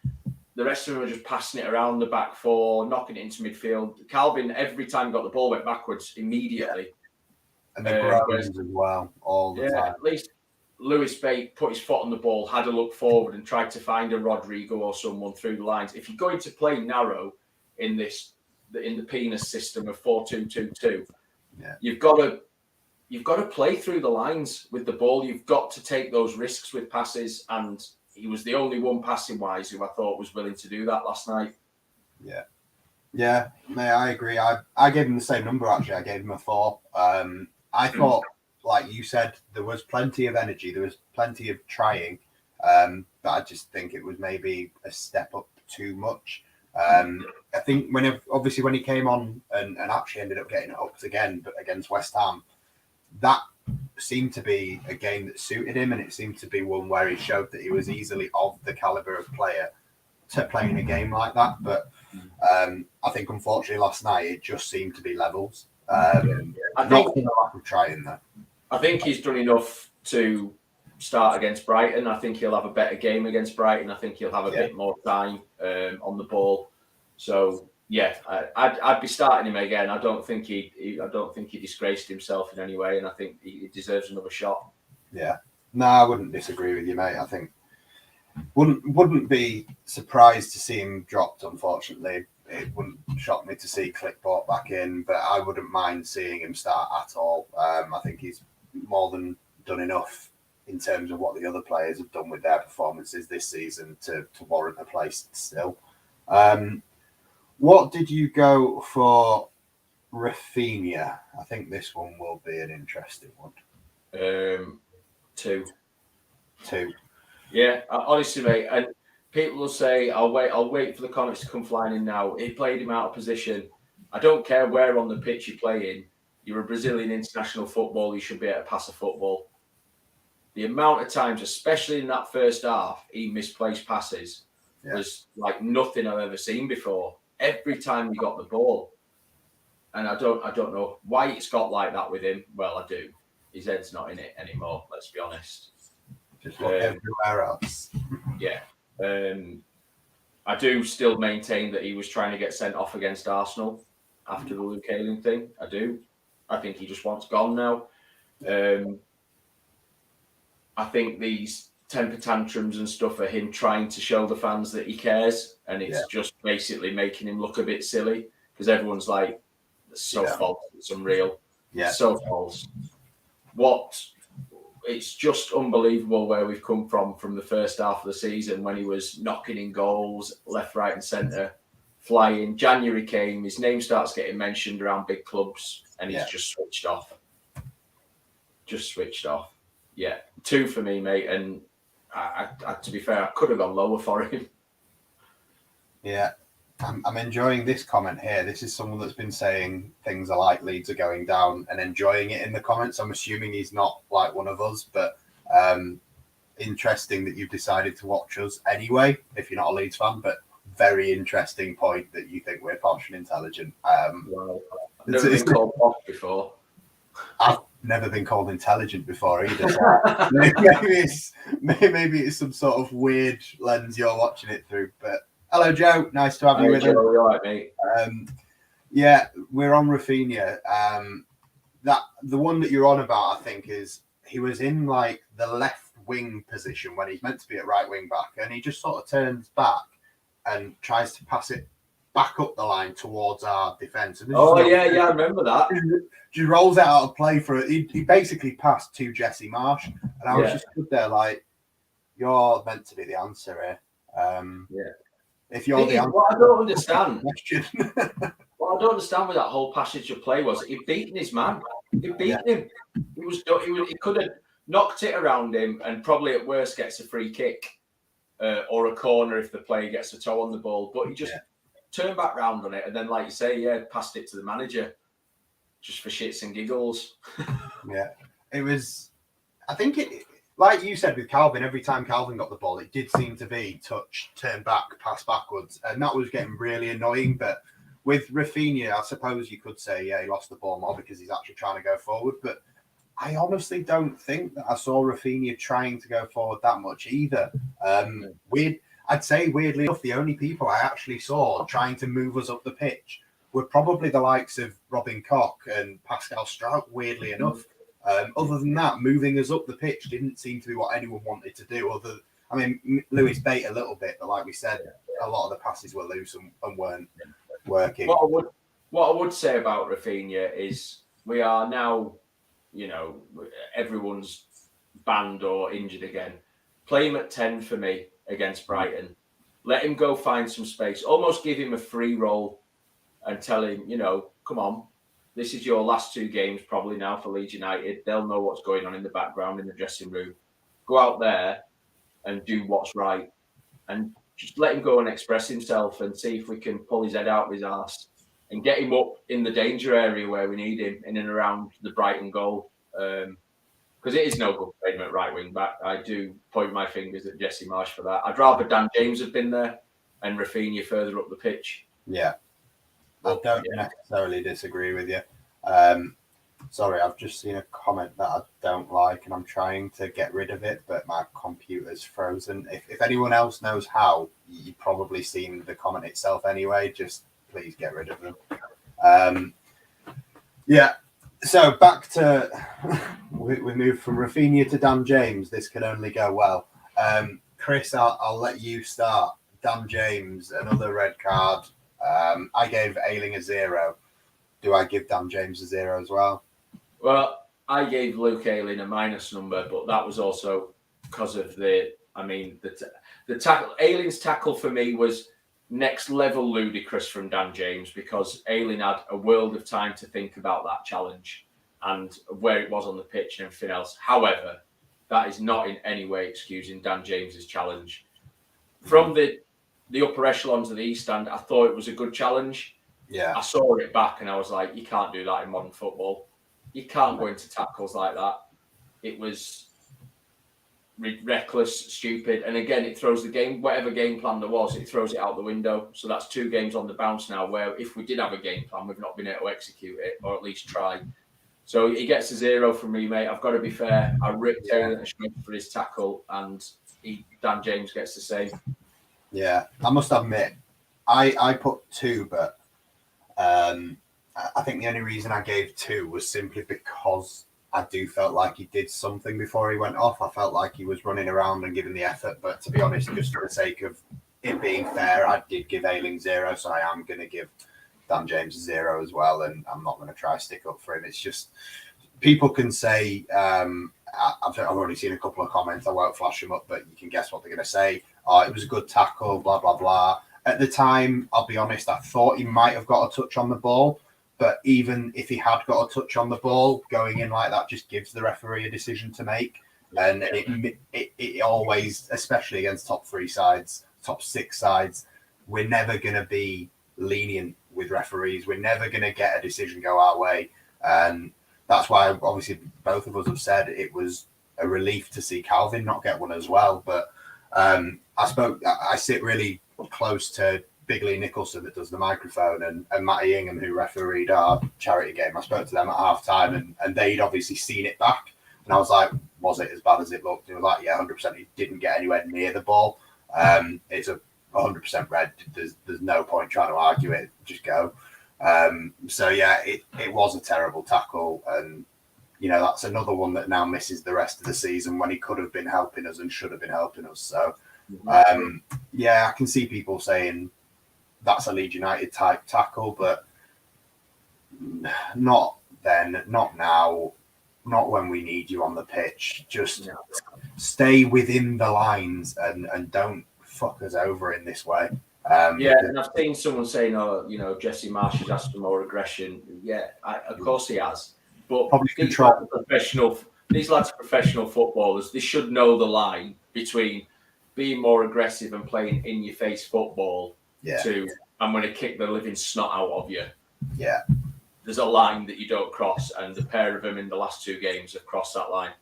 the rest of them were just passing it around the back 4, knocking it into midfield. Calvin, every time he got the ball, went backwards immediately. Yeah. And the groans as well, all the time. At least Lewis Bate put his foot on the ball, had a look forward and tried to find a Rodrigo or someone through the lines. If you're going to play narrow in the penis system of 4-2-2-2, you've got to play through the lines with the ball. You've got to take those risks with passes, and he was the only one passing wise who I thought was willing to do that last night. Yeah, mate, I agree. I gave him the same number, actually. I gave him a 4. I thought, like you said, there was plenty of energy. There was plenty of trying. But I just think it was maybe a step up too much. I think when he came on and actually ended up getting it up again, but against West Ham, that seemed to be a game that suited him, and it seemed to be one where he showed that he was easily of the caliber of player to play in a game like that. But I think unfortunately last night it just seemed to be levels. I think a lack of trying there. I think he's done enough to start against Brighton. I think he'll have a better game against Brighton. I think he'll have a bit more time on the ball. So yeah, I'd be starting him again. I don't think he disgraced himself in any way, and I think he deserves another shot. Yeah, no, I wouldn't disagree with you, mate. I think wouldn't be surprised to see him dropped. Unfortunately, it wouldn't shock me to see Click brought back in, but I wouldn't mind seeing him start at all. I think he's more than done enough in terms of what the other players have done with their performances this season to warrant a place still. What did you go for Rafinha? I think this one will be an interesting one. 2. Yeah, honestly, mate. And people will say, "I'll wait for the comments to come flying in now." He played him out of position. I don't care where on the pitch you're playing. You're a Brazilian international football. You should be able to pass a football. The amount of times, especially in that first half, he misplaced passes was like nothing I've ever seen before. Every time he got the ball, and I don't know why it's got like that with him. Well, I do. His head's not in it anymore. Let's be honest. Just look everywhere else. Yeah. I do still maintain that he was trying to get sent off against Arsenal after the Luke Ayling thing. I do. I think he just wants gone now. I think these temper tantrums and stuff are him trying to show the fans that he cares, and it's just basically making him look a bit silly because everyone's like, "It's so false, it's unreal, so false." It's just unbelievable where we've come from the first half of the season when he was knocking in goals left, right, and centre, flying. January came, his name starts getting mentioned around big clubs, and he's just switched off. Yeah, 2 for me, mate. And I, to be fair, I could have gone lower for him. Yeah, I'm enjoying this comment here. This is someone that's been saying things are like Leeds are going down and enjoying it in the comments. I'm assuming he's not like one of us, but interesting that you've decided to watch us anyway, if you're not a Leeds fan, but very interesting point that you think we're posh and intelligent. Wow. I've never been called posh before. I've never been called intelligent before either. So maybe it's some sort of weird lens you're watching it through. But hello, Joe. Nice to have you with us. Joe, you all right, mate? Yeah, we're on Rafinha. That the one that you're on about, I think, is he was in like the left wing position when he's meant to be at right wing back, and he just sort of turns back and tries to pass it back up the line towards our defence. Oh yeah, I remember that. Just rolls it out of play for it. He basically passed to Jesse Marsch, and I was just stood there like, you're meant to be the answer here. If you're the answer, what I don't understand. Question. What I don't understand with that whole passage of play was he'd beaten his man. He'd beaten him. He could have knocked it around him, and probably at worst gets a free kick or a corner if the player gets a toe on the ball. But he just turned back round on it, and then, like you say, passed it to the manager just for shits and giggles. It was. I think it. Like you said with Calvin, every time Calvin got the ball, it did seem to be touch, turn back, pass backwards, and that was getting really annoying. But with Rafinha, I suppose you could say, he lost the ball more because he's actually trying to go forward. But I honestly don't think that I saw Rafinha trying to go forward that much either. I'd say weirdly enough, the only people I actually saw trying to move us up the pitch were probably the likes of Robin Koch and Pascal Strout, weirdly enough. Other than that, moving us up the pitch didn't seem to be what anyone wanted to do. Lewis Bate a little bit, but like we said, a lot of the passes were loose and weren't working. What I would say about Rafinha is we are now, everyone's banned or injured again. Play him at 10 for me against Brighton. Let him go find some space. Almost give him a free roll and tell him, come on. This is your last 2 games probably now for Leeds United. They'll know what's going on in the background in the dressing room. Go out there and do what's right. And just let him go and express himself and see if we can pull his head out of his arse and get him up in the danger area where we need him, in and around the Brighton goal. Because it is no good playing him at right wing back. I do point my fingers at Jesse Marsch for that. I'd rather Dan James have been there and Rafinha further up the pitch. Yeah. I don't necessarily disagree with you. Sorry, I've just seen a comment that I don't like, and I'm trying to get rid of it, but my computer's frozen. If anyone else knows how, you've probably seen the comment itself anyway. Just please get rid of them. So back to we moved from Rafinha to Dan James. This can only go well. Chris, I'll let you start. Dan James, another red card. I gave Ayling a 0. Do I give Dan James a 0 as well? Well, I gave Luke Ayling a minus number, but that was also because of the tackle. Ayling's tackle for me was next level ludicrous from Dan James, because Ayling had a world of time to think about that challenge and where it was on the pitch and everything else. However, that is not in any way excusing Dan James's challenge. From the upper echelons of the East Stand, I thought it was a good challenge. Yeah. I saw it back and I was like, you can't do that in modern football. You can't go into tackles like that. It was reckless, stupid. And again, it throws the game, whatever game plan there was, it throws it out the window. So that's 2 games on the bounce now, where if we did have a game plan, we've not been able to execute it, or at least try. So he gets a 0 from me, mate. I've got to be fair. I ripped Taylor a shot for his tackle, and Dan James gets the same. Yeah, I must admit, I put 2, but I think the only reason I gave 2 was simply because I do felt like he did something before he went off. I felt like he was running around and giving the effort, but to be honest, just for the sake of it being fair, I did give Ayling 0, so I am going to give Dan James a 0 as well, and I'm not going to try to stick up for him. It's just, people can say, I've already seen a couple of comments, I won't flash them up, but you can guess what they're going to say. Oh, it was a good tackle, blah, blah, blah. At the time, I'll be honest, I thought he might have got a touch on the ball, but even if he had got a touch on the ball, going in like that just gives the referee a decision to make. And it always, especially against top 3 sides, top 6 sides, we're never going to be lenient with referees. We're never going to get a decision go our way. And that's why, obviously, both of us have said it was a relief to see Calvin not get one as well. But I sit really close to Big Lee Nicholson that does the microphone and Matty Ingham, who refereed our charity game. I spoke to them at half time and they'd obviously seen it back. And I was like, was it as bad as it looked? They were like, yeah, 100%. He didn't get anywhere near the ball. It's a 100% red. There's no point trying to argue it. Just go. So yeah, it was a terrible tackle, and you know that's another one that now misses the rest of the season when he could have been helping us and should have been helping us. So yeah, I can see people saying that's a Leeds United type tackle, but not then, not now, not when we need you on the pitch. Just stay within the lines and don't fuck us over in this way. And I've seen someone saying, "Oh, you know, Jesse Marsch has asked for more aggression." Yeah, of course he has. But these lads are professional footballers. They should know the line between being more aggressive and playing in-your-face football to "I'm going to kick the living snot out of you." Yeah, there's a line that you don't cross, and the pair of them in the last 2 games have crossed that line.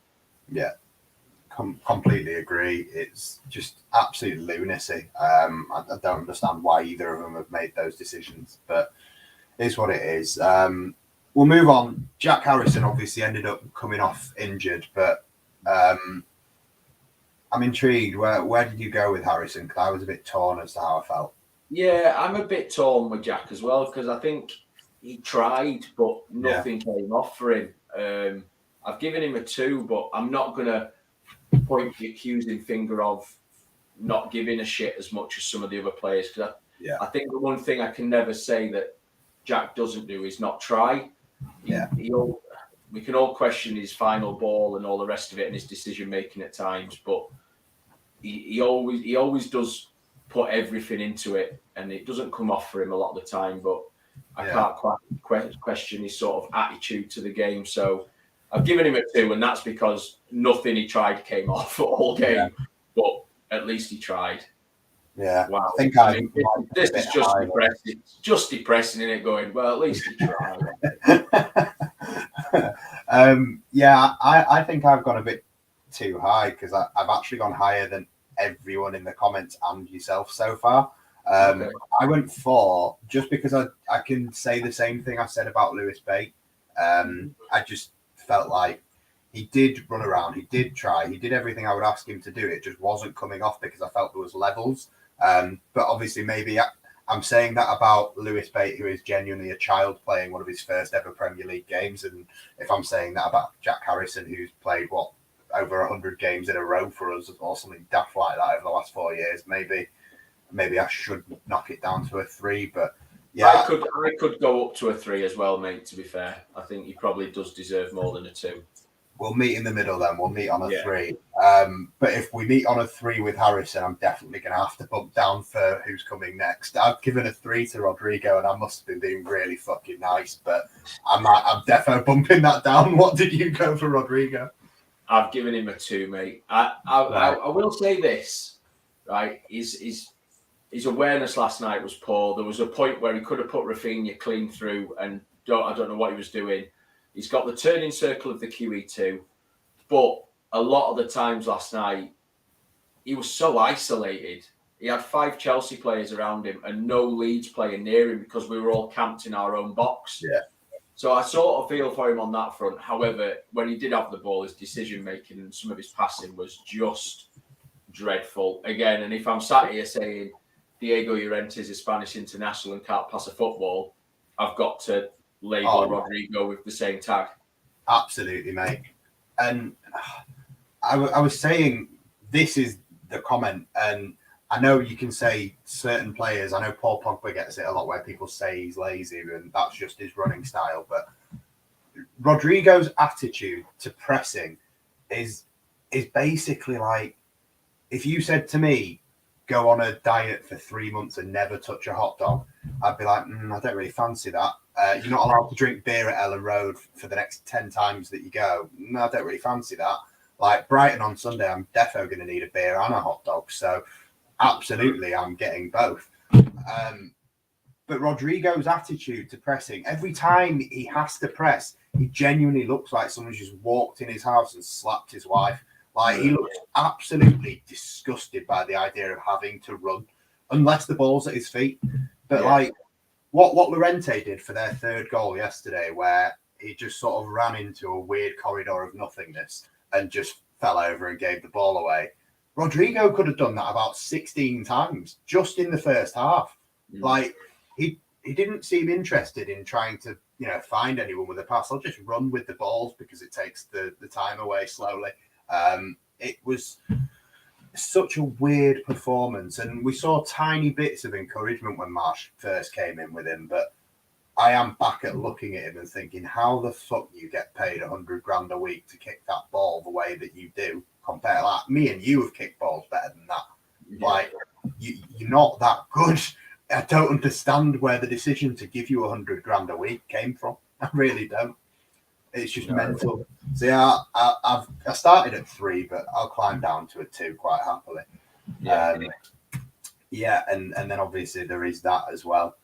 Yeah. Completely agree. It's just absolute lunacy. I don't understand why either of them have made those decisions, but it's what it is. We'll move on. Jack Harrison obviously ended up coming off injured, but I'm intrigued. Where did you go with Harrison? Because I was a bit torn as to how I felt. Yeah, I'm a bit torn with Jack as well, because I think he tried, but nothing came off for him. I've given him a 2, but I'm not going to point the accusing finger of not giving a shit as much as some of the other players. Because I think the one thing I can never say that Jack doesn't do is not try. We can all question his final ball and all the rest of it and his decision making at times, but he always does put everything into it, and it doesn't come off for him a lot of the time. But I can't quite question his sort of attitude to the game. So I've given him a 2, and that's because nothing he tried came off all game. But at least he tried. Yeah, wow. I think this is just depressing. It's just depressing, isn't it? Going, well, at least he tried. I think I've gone a bit too high because I've actually gone higher than everyone in the comments and yourself so far. I went 4 just because I can say the same thing I said about Lewis Bate. I just felt like he did run around, he did try, he did everything I would ask him to do. It just wasn't coming off because I felt there was levels. But obviously maybe I'm saying that about Lewis Bate, who is genuinely a child playing one of his first ever Premier League games. And if I'm saying that about Jack Harrison, who's played over 100 games in a row for us or something daft like that over the last 4 years, maybe I should knock it down to a 3. But yeah, I could go up to a 3 as well, mate. To be fair, I think he probably does deserve more than a 2. We'll meet in the middle then. We'll meet on a 3. But if we meet on a 3 with Harrison, I'm definitely going to have to bump down for who's coming next. I've given a 3 to Rodrigo, and I must have been being really fucking nice, but I'm defo bumping that down. What did you go for Rodrigo? I've given him a 2, mate. I will say this, right? His awareness last night was poor. There was a point where he could have put Rafinha clean through, and I don't know what he was doing. He's got the turning circle of the QE2, but a lot of the times last night, he was so isolated. He had 5 Chelsea players around him and no Leeds player near him because we were all camped in our own box. Yeah. So I sort of feel for him on that front. However, when he did have the ball, his decision-making and some of his passing was just dreadful. Again, and if I'm sat here saying Diego Llorente is a Spanish international and can't pass a football, I've got to label Rodrigo with the same tag. Absolutely, mate. And I was saying this is the comment, and I know you can say certain players. I know Paul Pogba gets it a lot where people say he's lazy, and that's just his running style. But Rodrigo's attitude to pressing is basically like if you said to me, go on a diet for 3 months and never touch a hot dog, I'd be like, I don't really fancy that. You're not allowed to drink beer at Ellen Road for the next 10 times that you go. No, I don't really fancy that. Like Brighton on Sunday, I'm defo going to need a beer and a hot dog. So absolutely, I'm getting both. But Rodrigo's attitude to pressing, every time he has to press, he genuinely looks like someone's just walked in his house and slapped his wife. Like he looks absolutely disgusted by the idea of having to run unless the ball's at his feet. But like what Llorente did for their third goal yesterday, where he just sort of ran into a weird corridor of nothingness and just fell over and gave the ball away. Rodrigo could have done that about 16 times just in the first half. Like he didn't seem interested in trying to, you know, find anyone with a pass. I'll just run with the balls because it takes the time away slowly. It was such a weird performance, and we saw tiny bits of encouragement when Marsch first came in with him, but I am back at looking at him and thinking, how the fuck you get paid 100 grand a week to kick that ball the way that you do? Compare that. Me and you have kicked balls better than that. Yeah. Like, you're not that good. I don't understand where the decision to give you 100 grand a week came from. I really don't. It's just mental. So yeah, I started at 3, but I'll climb down to a 2 quite happily. And then obviously there is that as well.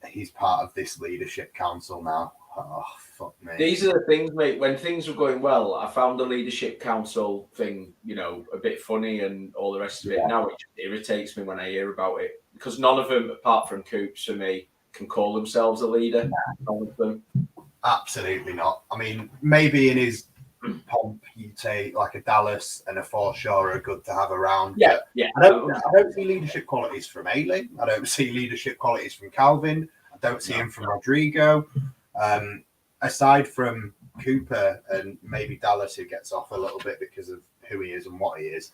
He's part of this leadership council now. Oh, fuck me. These are the things, mate. When things were going well, I found the leadership council thing, you know, a bit funny and all the rest of it. Now it irritates me when I hear about it, because none of them, apart from Coops for me, can call themselves a leader. None of them. Absolutely not. I mean, maybe in his pomp, you'd say like a Dallas and a Forshaw are good to have around. Yeah. I don't see leadership qualities from Ailing. I don't see leadership qualities from Calvin. I don't see him from Rodrigo. Aside from Cooper and maybe Dallas, who gets off a little bit because of who he is and what he is,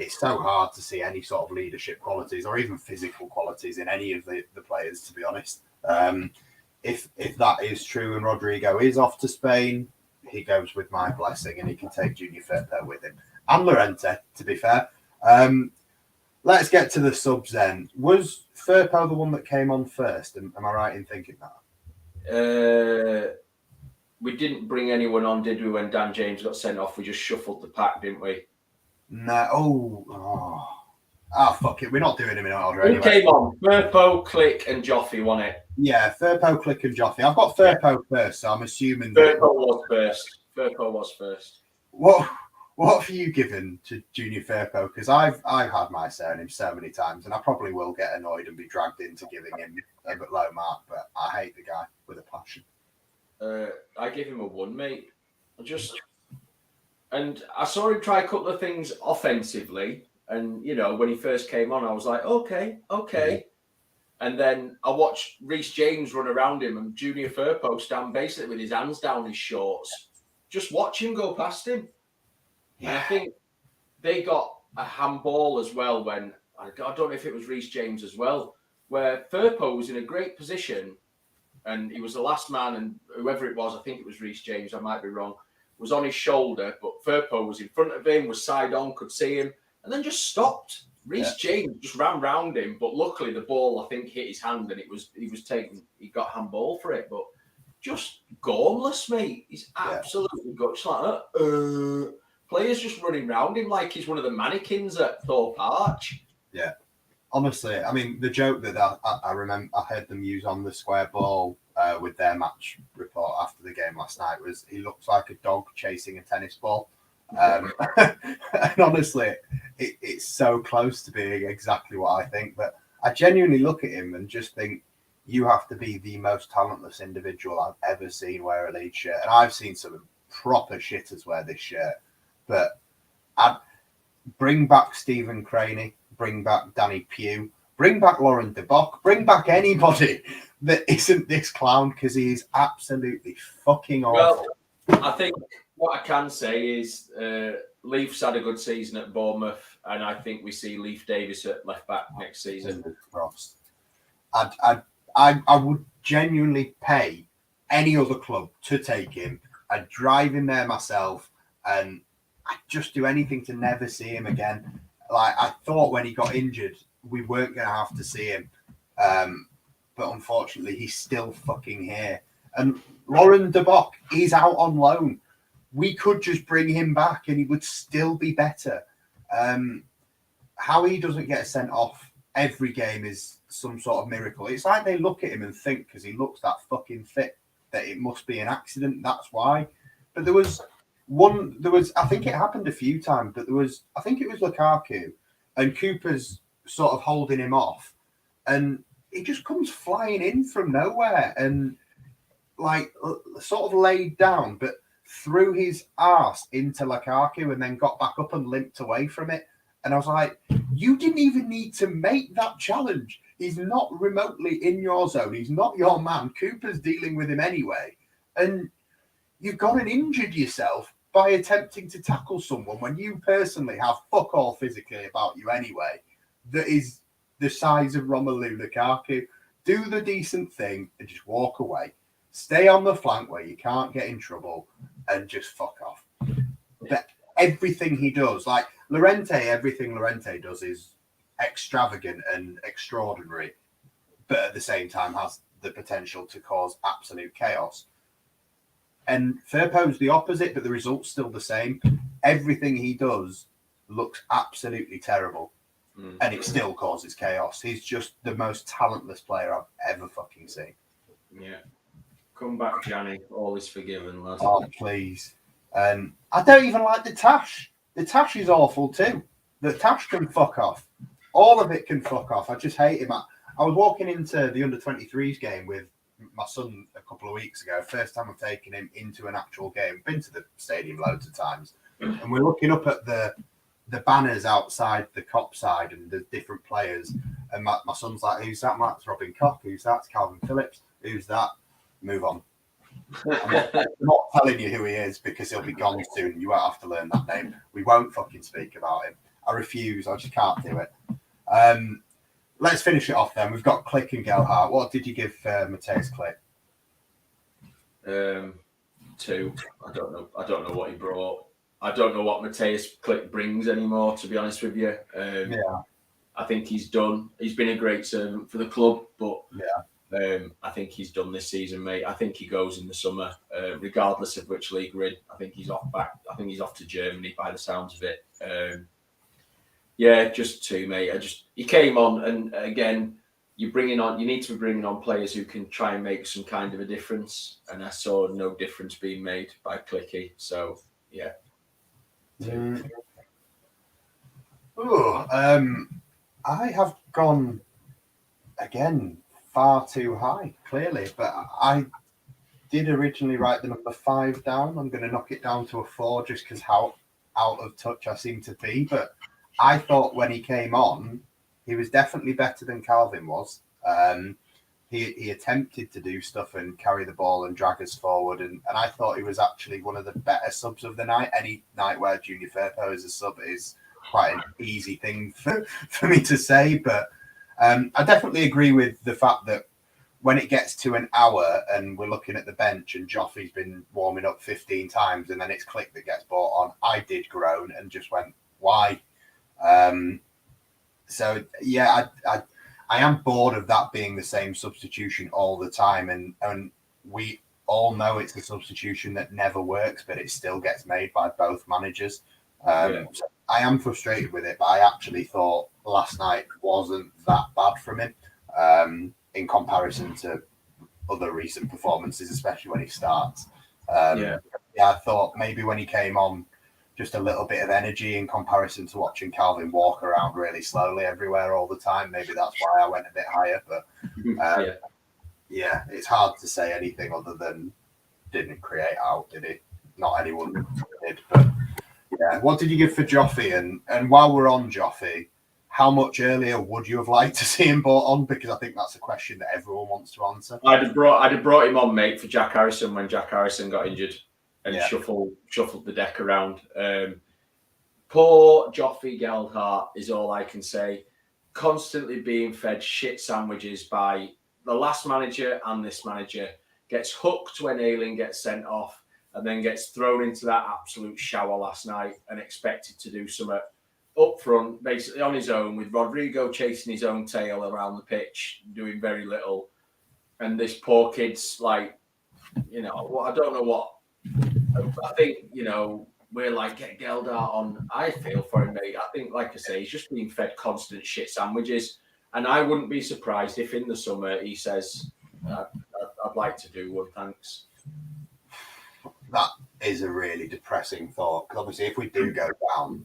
it's so hard to see any sort of leadership qualities or even physical qualities in any of the players, to be honest. If that is true and Rodrigo is off to Spain, he goes with my blessing and he can take Junior Firpo with him. And Llorente, to be fair. Let's get to the subs then. Was Firpo the one that came on first? Am I right in thinking that? We didn't bring anyone on, did we, when Dan James got sent off? We just shuffled the pack, didn't we? No. Fuck it. We're not doing him in order anyway. Who came on? Firpo, Click and Joffy won it. Yeah, Firpo, Click and Joffy. I've got Firpo first, so I'm assuming Firpo was first. What have you given to Junior Firpo? Because I've had my say on him so many times, and I probably will get annoyed and be dragged into giving him a bit low mark, but I hate the guy with a passion. I give him a 1, mate. And I saw him try a couple of things offensively, and you know, when he first came on, I was like, okay. And then I watched Reece James run around him and Junior Firpo stand basically with his hands down his shorts. Just watch him go past him. Yeah. And I think they got a handball as well when, I don't know if it was Reece James as well, where Firpo was in a great position and he was the last man, and whoever it was, I think it was Reece James, I might be wrong, was on his shoulder, but Firpo was in front of him, was side on, could see him, and then just stopped. Reece James just ran round him, but luckily the ball, I think, hit his hand and he got handball for it, but just gormless, mate. He's absolutely got like players just running round him like he's one of the mannequins at Thorpe Arch. Yeah. Honestly, I mean, the joke that I remember I heard them use on the Square Ball with their match report after the game last night was he looks like a dog chasing a tennis ball. And honestly, it's so close to being exactly what I think. But I genuinely look at him and just think you have to be the most talentless individual I've ever seen wear a Leeds shirt. And I've seen some proper shitters wear this shirt. But I'd bring back Stephen Craney, bring back Danny Pugh, bring back Lauren de Bock, bring back anybody that isn't this clown, because he's absolutely fucking awful. Well, I think what I can say is Leafs had a good season at Bournemouth, and I think we see Leif Davis at left back next season. I would genuinely pay any other club to take him. I'd drive him there myself, and I'd just do anything to never see him again. Like, I thought when he got injured, we weren't going to have to see him. But unfortunately, he's still fucking here. And Lauren de Bock, he's out on loan. We could just bring him back and he would still be better. How he doesn't get sent off every game is some sort of miracle. It's like they look at him and think, because he looks that fucking fit, that it must be an accident. That's why. But I think it happened a few times, but I think it was Lukaku, and Cooper's sort of holding him off, and he just comes flying in from nowhere and like sort of laid down, but threw his arse into Lukaku and then got back up and limped away from it. And I was like, you didn't even need to make that challenge. He's not remotely in your zone. He's not your man. Cooper's dealing with him anyway. And you've gone and injured yourself by attempting to tackle someone when you personally have fuck all physically about you anyway, that is the size of Romelu Lukaku. Do the decent thing and just walk away. Stay on the flank where you can't get in trouble and just fuck off. But everything he does, like everything Llorente does is extravagant and extraordinary, but at the same time has the potential to cause absolute chaos. And Firpo's the opposite, but the result's still the same. Everything he does looks absolutely terrible, and it still causes chaos. He's just the most talentless player I've ever fucking seen. Yeah. Come back, Johnny. All is forgiven, lad. Oh, please. I don't even like the Tash. The Tash is awful too. The Tash can fuck off. All of it can fuck off. I just hate him. I was walking into the under-23s game with my son a couple of weeks ago. First time I've taken him into an actual game. Been to the stadium loads of times. And we're looking up at the banners outside the cop side and the different players. And my son's like, who's that? That's Robin Koch. Who's that? It's Calvin Phillips. Who's that? Move on. I'm not telling you who he is because he'll be gone soon. You won't have to learn that name. We won't fucking speak about him. I refuse. I just can't do it. Let's finish it off then. We've got Click and Gelhardt. What did you give Mateus Click? 2. I don't know what he brought. I don't know what Mateus Click brings anymore, to be honest with you. I think he's done. He's been a great servant for the club, but I think he's done this season, mate. I think he goes in the summer, regardless of which league we're in. I think he's off back. I think he's off to Germany by the sounds of it. Just 2, mate. He came on, and again, you need to be bringing on players who can try and make some kind of a difference. And I saw no difference being made by Clicky. So, yeah. 2. I have gone again far too high, clearly, but I did originally write the number 5 down. I'm going to knock it down to a 4 just because how out of touch I seem to be. But I thought when he came on, he was definitely better than Calvin was. He attempted to do stuff and carry the ball and drag us forward, and I thought he was actually one of the better subs of the night. Any night where Junior Firpo is a sub is quite an easy thing for me to say, but I definitely agree with the fact that when it gets to an hour and we're looking at the bench and Joffrey's been warming up 15 times and then it's Click that gets brought on, I did groan and just went, why? I am bored of that being the same substitution all the time, and we all know it's a substitution that never works, but it still gets made by both managers. So I am frustrated with it, but I actually thought last night wasn't that bad from him in comparison to other recent performances, especially when he starts. I thought maybe when he came on, just a little bit of energy in comparison to watching Calvin walk around really slowly everywhere all the time. Maybe that's why I went a bit higher, but it's hard to say anything other than didn't create out, did he? Not anyone did, but what did you give for Joffrey? And while we're on Joffrey, how much earlier would you have liked to see him brought on? Because I think that's a question that everyone wants to answer. I'd have brought him on, mate, for Jack Harrison when Jack Harrison got injured and shuffled the deck around. Poor Joffrey Gelhardt is all I can say. Constantly being fed shit sandwiches by the last manager and this manager. Gets hooked when Ayling gets sent off and then gets thrown into that absolute shower last night and expected to do something up front, basically on his own, with Rodrigo chasing his own tail around the pitch, doing very little. And this poor kid's like, I don't know what. I think, we're like, get Gelhardt on. I feel for him, mate. I think, like I say, he's just being fed constant shit sandwiches. And I wouldn't be surprised if in the summer he says, I'd like to do one, thanks. That is a really depressing thought. Because obviously, if we do go down,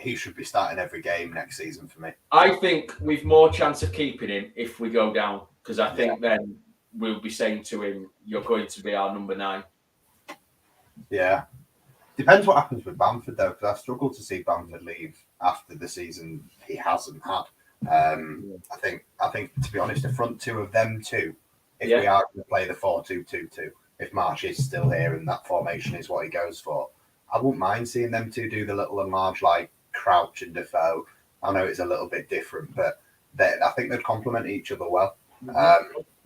he should be starting every game next season for me. I think we've more chance of keeping him if we go down, because I think then we'll be saying to him, "You're going to be our number 9." Yeah. Depends what happens with Bamford, though, because I struggle to see Bamford leave after the season he hasn't had. I think, to be honest, the front two of them two, if we are going to play the 4-2-2-2, if Marsch is still here and that formation is what he goes for, I wouldn't mind seeing them two do the little enlarge like Crouch and Defoe. I know it's a little bit different, but I think they'd complement each other well.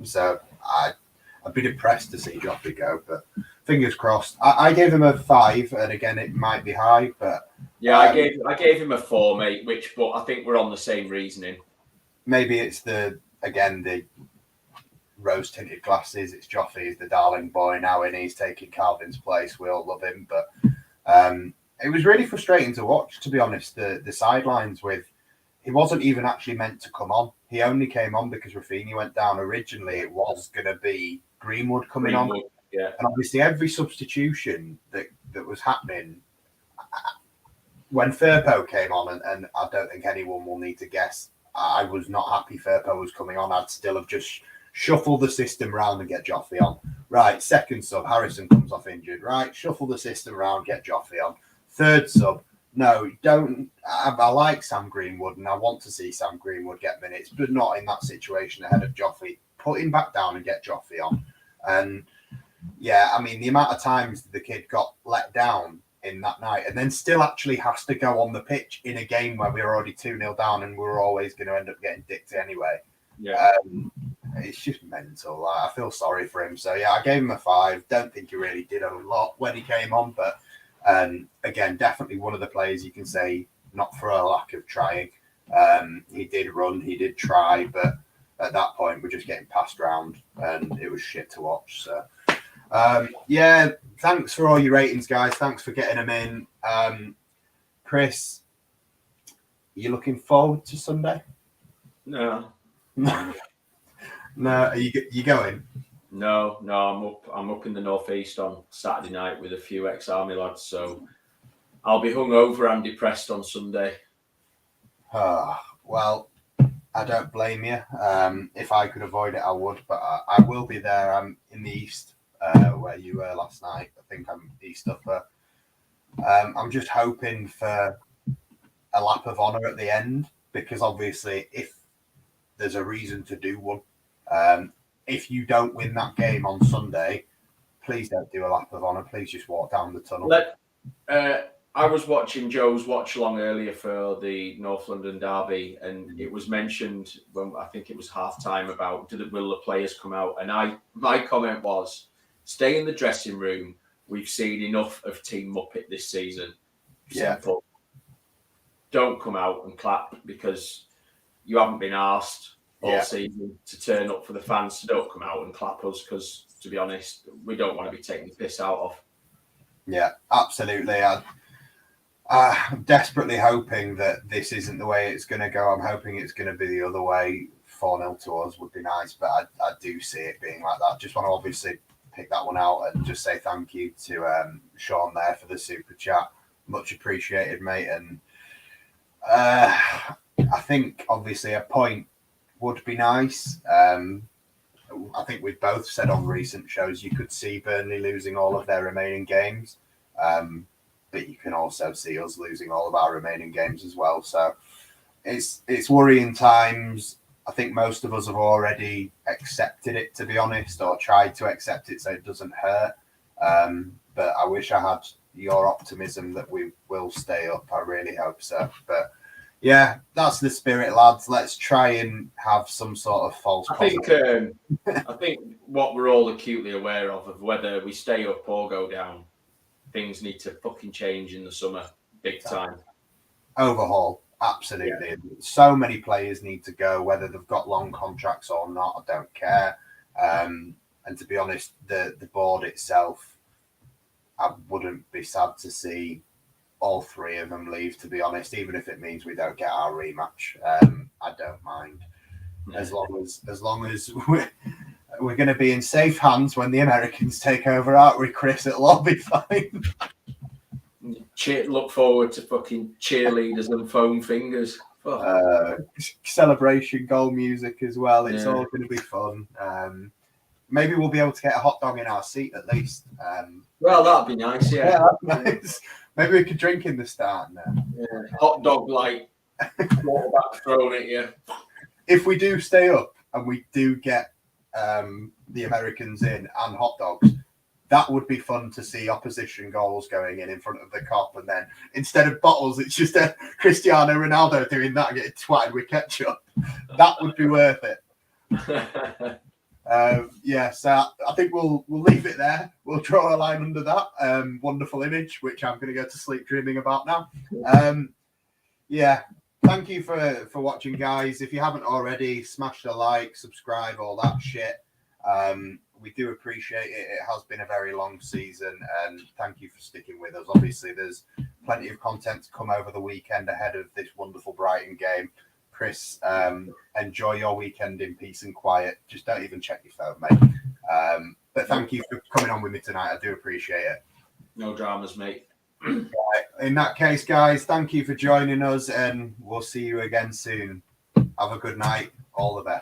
So I'd be depressed to see Joffrey go, but fingers crossed. I gave him a 5, and again, it might be high, but I gave him a 4, mate. But I think we're on the same reasoning. Maybe it's the rose tinted glasses. It's Joffrey is the darling boy now, and he's taking Calvin's place. We all love him, but it was really frustrating to watch, to be honest. The sidelines with he wasn't even actually meant to come on. He only came on because Rafinha went down. Originally, it was going to be Greenwood coming on. Yeah. And obviously, every substitution that was happening, when Firpo came on, and I don't think anyone will need to guess, I was not happy Firpo was coming on. I'd still have just shuffled the system round and get Joffrey on. Right, second sub, Harrison comes off injured. Right, shuffle the system round, get Joffrey on. Third sub, no, don't. I like Sam Greenwood, and I want to see Sam Greenwood get minutes, but not in that situation ahead of Joffrey. Put him back down and get Joffrey on. And yeah, I mean, the amount of times the kid got let down in that night and then still actually has to go on the pitch in a game where we were already 2-0 down and we were always going to end up getting dicked anyway. Yeah. It's just mental. I feel sorry for him. So, yeah, I gave him a 5. Don't think he really did a lot when he came on, but again, definitely one of the players you can say not for a lack of trying. He did run, he did try, but at that point we're just getting passed around and it was shit to watch. So, yeah, thanks for all your ratings, guys. Thanks for getting them in. Chris, you looking forward to Sunday? No. No, are you going? No, I'm up in the northeast on Saturday night with a few ex-army lads, so I'll be hungover and depressed on Sunday. Well, I don't blame you. If I could avoid it, I would, but I will be there. I'm in the east, where you were last night. I think I'm east upper. I'm just hoping for a lap of honour at the end, because obviously if there's a reason to do one, if you don't win that game on Sunday, please don't do a lap of honour. Please just walk down the tunnel. I was watching Joe's watch along earlier for the North London derby, and it was mentioned when I think it was half time about will the players come out? And my comment was, stay in the dressing room. We've seen enough of Team Muppet this season. Simple. Don't come out and clap because you haven't been asked all season to turn up for the fans. So don't come out and clap us because, to be honest, we don't want to be taking the piss out of. Yeah, absolutely. I'm desperately hoping that this isn't the way it's going to go. I'm hoping it's going to be the other way. 4-0 to us would be nice, but I do see it being like that. Just want to obviously pick that one out and just say thank you to Sean there for the super chat. Much appreciated, mate. And I think obviously a point would be nice. I think we've both said on recent shows you could see Burnley losing all of their remaining games, but you can also see us losing all of our remaining games as well. So it's worrying times. I think most of us have already accepted it, to be honest, or tried to accept it so it doesn't hurt. But I wish I had your optimism that we will stay up. I really hope so. But yeah, that's the spirit, lads. Let's try and have some sort of false positive. I think what we're all acutely aware of whether we stay up or go down, things need to fucking change in the summer, big time. Overhaul, absolutely. Yeah. So many players need to go, whether they've got long contracts or not. I don't care. And to be honest, the board itself, I wouldn't be sad to see all three of them leave, to be honest, even if it means we don't get our rematch. I don't mind. As long as we're going to be in safe hands when the Americans take over, aren't we, Chris? It'll all be fine. look forward to fucking cheerleaders and foam fingers. Celebration goal music as well. It's all going to be fun. Maybe we'll be able to get a hot dog in our seat at least. Well, that'd be nice. Yeah, nice. Maybe we could drink in the start now. Yeah. Hot dog light. Quarterback thrown at you. If we do stay up and we do get the Americans in and hot dogs, that would be fun to see opposition goals going in front of the cop, and then instead of bottles, it's just a Cristiano Ronaldo doing that and getting twatted with ketchup. That would be worth it. So I think we'll leave it there. We'll draw a line under that wonderful image, which I'm going to go to sleep dreaming about now. Thank you for watching, guys. If you haven't already, smash the like, subscribe, all that shit. We do appreciate it. It has been a very long season, and thank you for sticking with us. Obviously, there's plenty of content to come over the weekend ahead of this wonderful Brighton game. Chris, enjoy your weekend in peace and quiet. Just don't even check your phone, mate. But thank you for coming on with me tonight. I do appreciate it. No dramas, mate. Right. In that case, guys, thank you for joining us, and we'll see you again soon. Have a good night. All the best.